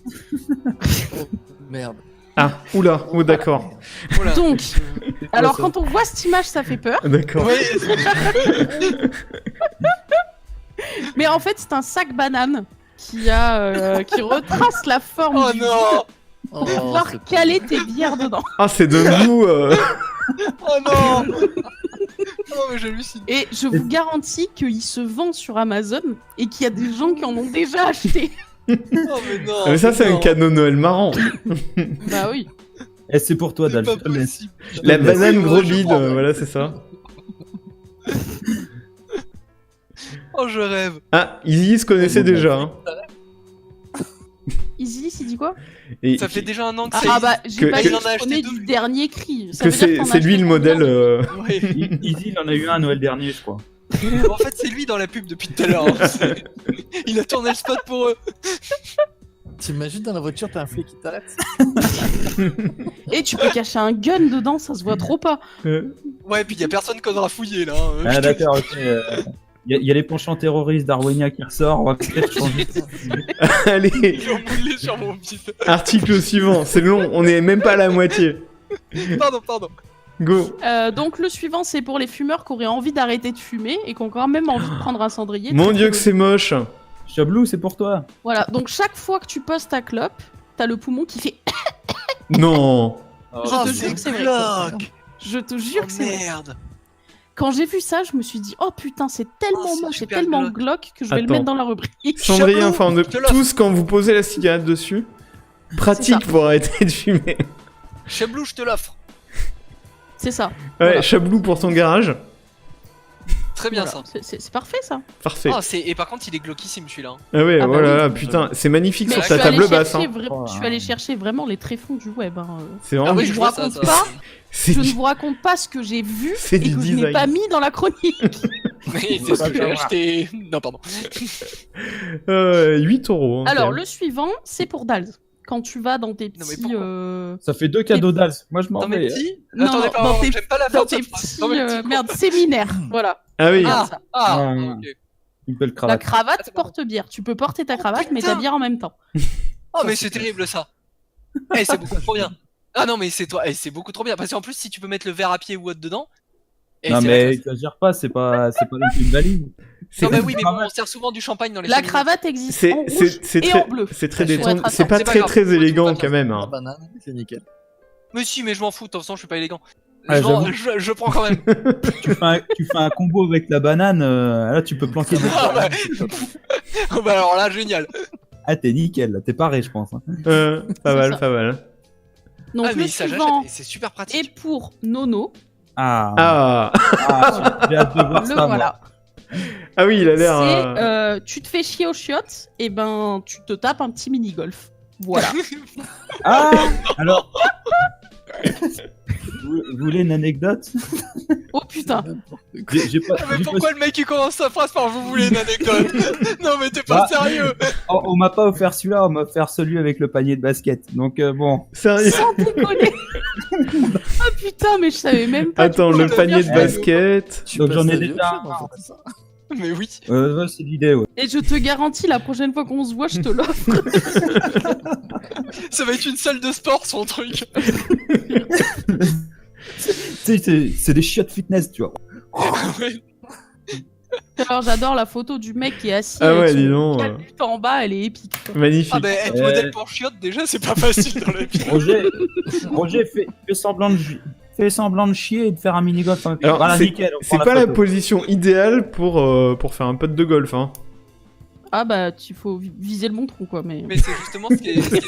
Oh, merde.
Ah, oula, oh d'accord.
Donc, alors quand on voit cette image, ça fait peur.
D'accord.
Mais en fait, c'est un sac banane qui retrace la forme du pour pouvoir caler tes bières dedans.
Ah, c'est de vous.
Oh non. Oh, mais j'hallucine.
Et je vous garantis qu'il se vend sur Amazon et qu'il y a des gens qui en ont déjà acheté.
Oh mais non.
Mais ça, c'est un cadeau Noël marrant.
Bah oui.
Et c'est pour toi, Dal.
La banane gros bide, voilà, c'est ça.
Oh, je rêve.
Ah, Easy se connaissait déjà. Hein.
Easy, il dit quoi?
Et ça fait déjà un an que c'est.
Ah bah, j'ai pas eu du dernier cri.
Que c'est lui le modèle.
Easy, il en a eu un à Noël dernier, je crois.
En fait, c'est lui dans la pub depuis tout à l'heure. Hein. Il a tourné le spot pour eux.
T'imagines dans la voiture, t'as un flic qui t'arrête.
Et tu peux cacher un gun dedans, ça se voit trop pas.
Ouais, puis y a personne qui osera fouiller là.
Ah d'accord, ok. Y a les penchants terroristes d'Arwenia qui ressort, on va peut-être changer.
Allez,
Ils ont moulé sur mon bide.
article suivant, c'est long, on est même pas à la moitié.
Pardon.
Go.
Donc le suivant, c'est pour les fumeurs qui auraient envie d'arrêter de fumer et qui ont quand même envie de prendre un cendrier.
Mon
Très,
dieu
très
que c'est moche.
Chablou, c'est pour toi.
Voilà, donc chaque fois que tu poses ta clope, t'as le poumon qui fait.
Non.
Je te jure que c'est vrai. Je te jure que c'est vrai.
Merde.
Quand j'ai vu ça, je me suis dit, oh putain, c'est tellement
c'est
moche et
super
tellement
glauque.
glauque que je vais le
Attends.
mettre dans la rubrique.
Cendrier en
Chablou,
forme de
je te l'offre.
tous quand vous posez la cigarette dessus. Pratique
ça.
pour arrêter de fumer.
Chablou, je te l'offre.
C'est ça.
Ouais,
Voilà.
Chablou pour ton garage.
Très bien
Voilà.
ça.
C'est parfait ça.
Parfait.
Ah, et par contre, il est glauquissime celui-là. hein.
Ah ouais,
Ah bah
oh là
oui.
là, putain, c'est magnifique
Mais
sur
je
ta
suis allée
table basse.
chercher
Hein.
je suis allé chercher vraiment les tréfonds du web. Hein.
C'est
Ah
vraiment.
oui,
je
je
vous
vois ça.
raconte
ça.
pas.
C'est
Je
du-
ne vous raconte pas ce que j'ai vu
C'est
et
du
que je n'ai
design.
pas mis dans la chronique.
Oui, c'est ce que j'ai acheté. Non, pardon.
8 euros. Hein,
Alors
quand même.
le suivant, c'est pour Dals. Quand tu vas dans tes
Non, mais
petits,
pourquoi
Ça fait 2 cadeaux d'Als. Moi, je m'en
Dans mes
vais.
petits.
Non,
Attendez,
dans
pardon,
tes-
j'aime pas la
dans
fin de
tes
cette phrase.
petits,
Dans mes petits
merde, séminaires. Voilà.
Ah oui.
Ah,
ça.
Ah.
ok.
Une belle
La
cravate.
cravate porte-bière. Tu peux porter ta cravate, mais ta
putain.
bière en même temps.
Oh, mais c'est terrible ça. Eh, c'est beaucoup trop bien. Ah non, mais c'est toi. Eh, c'est beaucoup trop bien. Parce qu'en plus, si tu peux mettre le verre à pied ou autre dedans. Eh,
Non
c'est
mais
la classe.
exagère pas, c'est pas non plus une valise.
Non, mais oui, mais bon,
cravate.
on sert souvent du champagne dans les
La
séminaires.
cravate existe en rouge
C'est
et
très,
en bleu.
c'est très
Pour être
détendu.
à
C'est
temps.
pas
C'est pas
très
grave.
très
Faut
élégant
tout
quand même.
La
Hein.
banane, c'est nickel.
Mais si, mais je m'en fous. De toute façon, je suis pas élégant.
Ah,
Je prends quand même.
Tu fais un combo avec la banane, là tu peux planquer.
Ah, ouais. Oh, bah alors là, génial.
Ah t'es nickel, là, t'es paré je pense. Hein.
Pas
C'est
mal,
ça.
pas mal.
Donc
Ah,
le
mais ça, j'achète.
suivant
Et c'est super
est
pratique.
pour Nono.
Ah,
Ah,
j'ai hâte de voir
Le
ça. moi.
voilà.
ah oui, il a
C'est
l'air.
tu te fais chier aux chiottes, et ben tu te tapes un petit mini-golf. Voilà.
Ah, alors. Vous voulez une anecdote?
Oh putain.
J'ai pas.
Ah, mais
j'ai
pourquoi le mec il commence sa phrase par vous voulez une anecdote? Non, mais t'es pas
Bah.
sérieux.
on m'a pas offert celui-là, on m'a offert celui avec le panier de basket. Donc bon.
Sérieux.
Sans déconner. Ah putain, mais je savais même pas.
Attends,
du
le
tout.
panier de
Eh,
basket.
Tu
Donc,
passes
j'en ai
ta vie
déjà
au club,
un.
en fait, c'est ça.
Mais oui.
Ouais, c'est l'idée, ouais.
Et je te garantis, la prochaine fois qu'on se voit, je te l'offre.
Ça va être une salle de sport son truc.
Tu sais, c'est des chiottes fitness, tu vois.
Ouais.
Alors j'adore la photo du mec qui est assis
Ah
avec
ouais,
son
dis donc.
calbut en bas, elle est épique.
Magnifique.
Ah, bah être
Ouais.
modèle pour chiotte, déjà, c'est pas facile dans la vie.
Roger fait semblant de chier et de faire un mini golf.
Alors,
voilà,
c'est-
nickel. on
C'est
prend
pas la
photo.
position idéale pour faire un putt de golf. Hein.
Ah bah, il faut viser le bon trou, quoi. Mais
Mais c'est justement ce qui est.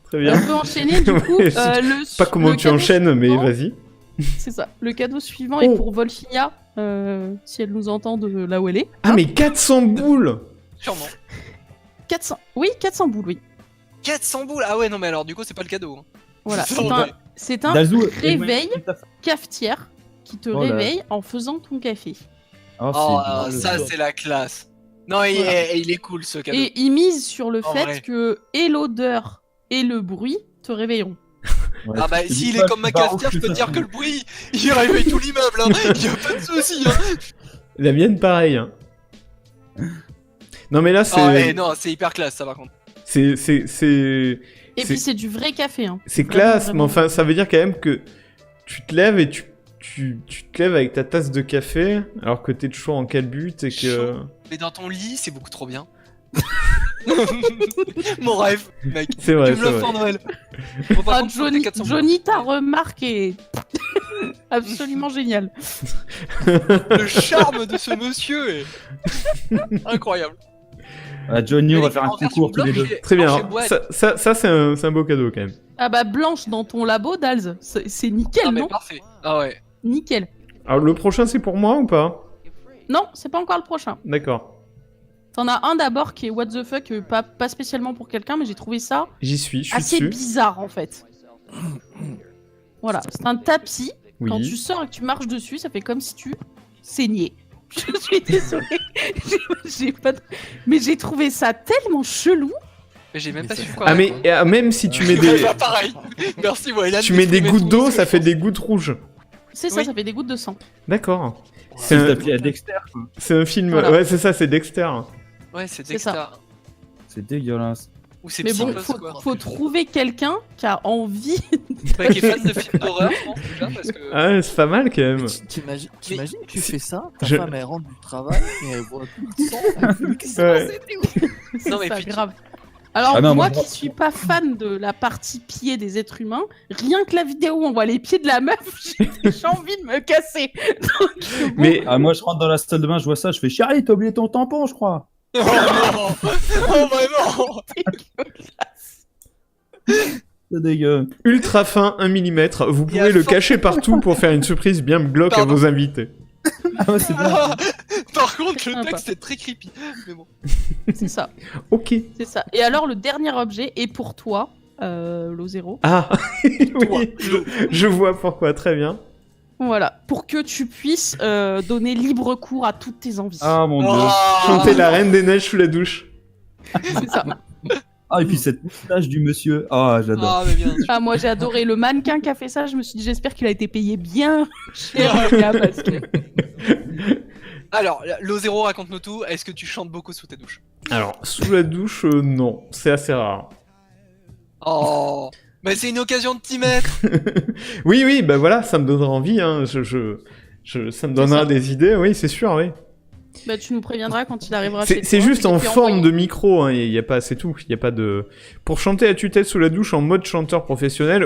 Très bien.
on peut enchaîner, du coup.
Ouais, c'est pas comment
le
tu
cadeau
enchaînes, mais
suivant,
vas-y.
C'est ça. Le cadeau suivant
Oh.
est pour Volfinia, si elle nous entend de là où elle est.
Ah, mais 400 boules.
Sûrement.
400. Oui, 400 boules, oui.
400 boules. Ah ouais, non, mais alors du coup, c'est pas le cadeau. hein.
Voilà.
C'est
C'est un,
vrai.
c'est un
Dazou,
réveil cafetière qui te
Oh là.
réveille en faisant ton café.
Oh,
Oh,
c'est-
ça, c'est la classe. Non, il est cool ce cadeau.
Et il mise sur le
En
fait
vrai.
que et l'odeur et le bruit te réveilleront.
Ouais.
Ah bah,
Je te
s'il
dis
est
pas
comme ma
que Baroque,
cafetière, je peux te
ça.
dire que le bruit, il réveille tout l'immeuble. Hein. Il y a pas de souci. Hein.
La mienne, pareil. Hein. Non, mais là, c'est.
Ah ouais, non, c'est hyper classe ça par contre.
C'est
Et
C'est-
puis c'est du vrai café. Hein.
c'est
Vraiment,
classe,
vraiment.
mais enfin, ça veut dire quand même que tu te lèves et tu te lèves avec ta tasse de café alors que t'es toujours en calbut et que.
Chaud. Mais dans ton lit, c'est beaucoup trop bien. Mon rêve, mec.
C'est vrai,
Tu me
c'est
l'offres
vrai.
en Noël. Bon, par
Ah,
contre,
Johnny,
400 boules.
Johnny, ta remarque est absolument géniale.
Le charme de ce monsieur est incroyable.
Ah, Johnny, on va
Mais
faire un
en version
concours tous les deux.
blanche et-
Très bien.
blanche et
alors,
boîte.
ça c'est un beau cadeau quand même.
Ah bah blanche dans ton labo, Dals. C'est nickel,
Ah, mais
non
parfait. Ah ouais.
Nickel.
Alors, le prochain, c'est pour moi ou pas?
Non, c'est pas encore le prochain.
D'accord.
T'en as un d'abord qui est what the fuck, pas spécialement pour quelqu'un, mais j'ai trouvé ça
J'y suis, je suis
assez
dessus.
bizarre en fait. Voilà, c'est un tapis.
Oui.
Quand tu sors et que tu marches dessus, ça fait comme si tu saignais. Je suis désolée. J'ai pas de- Mais j'ai trouvé ça tellement chelou.
Mais j'ai même pas su quoi.
Ah mais
répondre.
même si tu mets
Ouais,
des
bah, pareil. Merci, Wayland.
tu mets des
d'exprimer
gouttes
ton
d'eau, ça fait
expérience.
des gouttes rouges.
C'est ça, ça fait des gouttes de sang.
D'accord.
C'est
C'est un,
appelé à Dexter. Quoi.
c'est un film.
Voilà.
Ouais, c'est ça, c'est Dexter.
Ouais, c'est
C'est
Dexter.
ça.
C'est dégueulasse.
Ou c'est
Mais bon,
Psychose, quoi.
faut trouver quelqu'un qui a envie.
Ouais, qui est fan de films d'horreur, je pense, déjà, parce que.
Ah, ouais, c'est pas mal quand même.
T'imagines,
Mais-
tu fais ça, ta
Je-
femme elle rentre du travail et elle voit tout le sang. Elle fait, mais qu'est-ce qui s'est
Ouais.
passé
C'est
Non, mais
ça,
puis-
grave. Alors,
Ah non,
moi
moi,
qui suis pas fan de la partie pied des êtres humains, rien que la vidéo où on voit les pieds de la meuf, j'ai envie de me casser. Donc, bon,
Mais
Ah, moi, je rentre dans la salle de bain, je vois ça, je fais Charlie, t'as oublié ton tampon, je crois.
Oh non Oh vraiment
C'est dégueu.
ultra fin, 1 mm. Vous
Il y a
pouvez le
fort-
cacher partout pour faire une surprise bien glauque à
Pardon.
vos invités.
Ah ouais, c'est bien.
Par contre, le
Sympa.
texte est très creepy. Mais bon.
c'est ça,
Ok.
c'est ça. Et alors, le dernier objet est pour toi, Lo0.
Ah oui, je vois pourquoi. Très bien.
Voilà, pour que tu puisses donner libre cours à toutes tes envies.
Ah mon dieu.
Chanter la Reine des Neiges sous la douche.
C'est ça.
Ah, et puis cette moustache du monsieur. Ah, j'adore.
Ah, mais bien sûr.
Ah, moi j'ai adoré le mannequin qui a fait ça. Je me suis dit, j'espère qu'il a été payé bien cher, le gars, parce que.
Alors, Lo0, raconte-nous tout. Est-ce que tu chantes beaucoup sous ta douche?
Alors, sous la douche, non. C'est assez rare.
Oh Mais c'est une occasion de t'y mettre.
Oui, oui, bah voilà, ça me donnera envie. Hein. Ça me donnera
ça.
des idées, oui, c'est sûr, oui.
Bah, tu nous préviendras quand il arrivera chez toi.
C'est juste en
et puis
forme
envoyer.
de micro, hein, y a pas, c'est tout. Y a pas de. Pour chanter à tue-tête sous la douche en mode chanteur professionnel,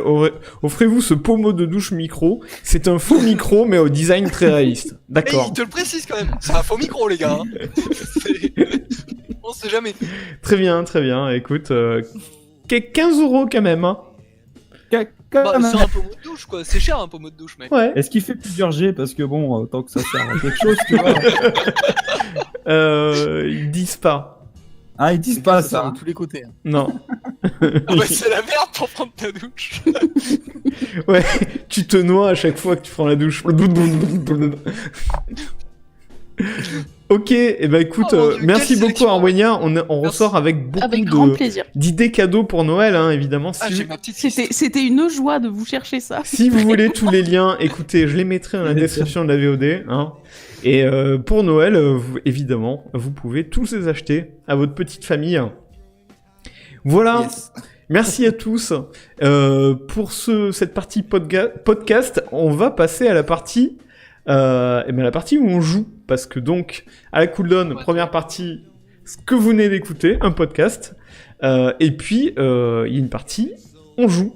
offrez-vous ce pommeau de douche micro. C'est un faux micro, mais au design très réaliste.
Et
D'accord.
il te le précise quand même. C'est un faux micro, les gars. hein. C'est- On sait jamais.
Très bien, très bien. Écoute, 15 € quand même, hein.
Bah, c'est un pommeau de douche, quoi. C'est cher, un pommeau de douche, mec.
Ouais.
Est-ce qu'il fait plusieurs G? Parce que bon, tant que ça sert à quelque chose, tu vois.
Ils disent pas.
Ah, ils disent pas
Ça
ça.
de tous les côtés. hein.
Non.
Ah bah, c'est la merde pour prendre ta douche.
Ouais, tu te noies à chaque fois que tu prends la douche. Ok, et ben écoute,
Oh mon Dieu,
merci
quelle
beaucoup
sélection.
Arwenia. On
Merci.
ressort avec beaucoup
Avec grand plaisir.
d'idées cadeaux pour Noël, hein, évidemment.
Ah,
Si,
j'ai
vous...
ma petite liste.
C'était une joie de vous chercher ça.
si vous voulez tous les liens, écoutez, je les mettrai dans la description de la VOD. Hein. Et pour Noël, évidemment, vous pouvez tous les acheter à votre petite famille. Voilà.
Yes.
Merci à tous. Pour cette partie podcast, on va passer à la partie, la partie où on joue, parce que donc à la cooldown,
Ouais.
première partie, ce que vous venez d'écouter, un podcast, et puis il y a une partie, on joue.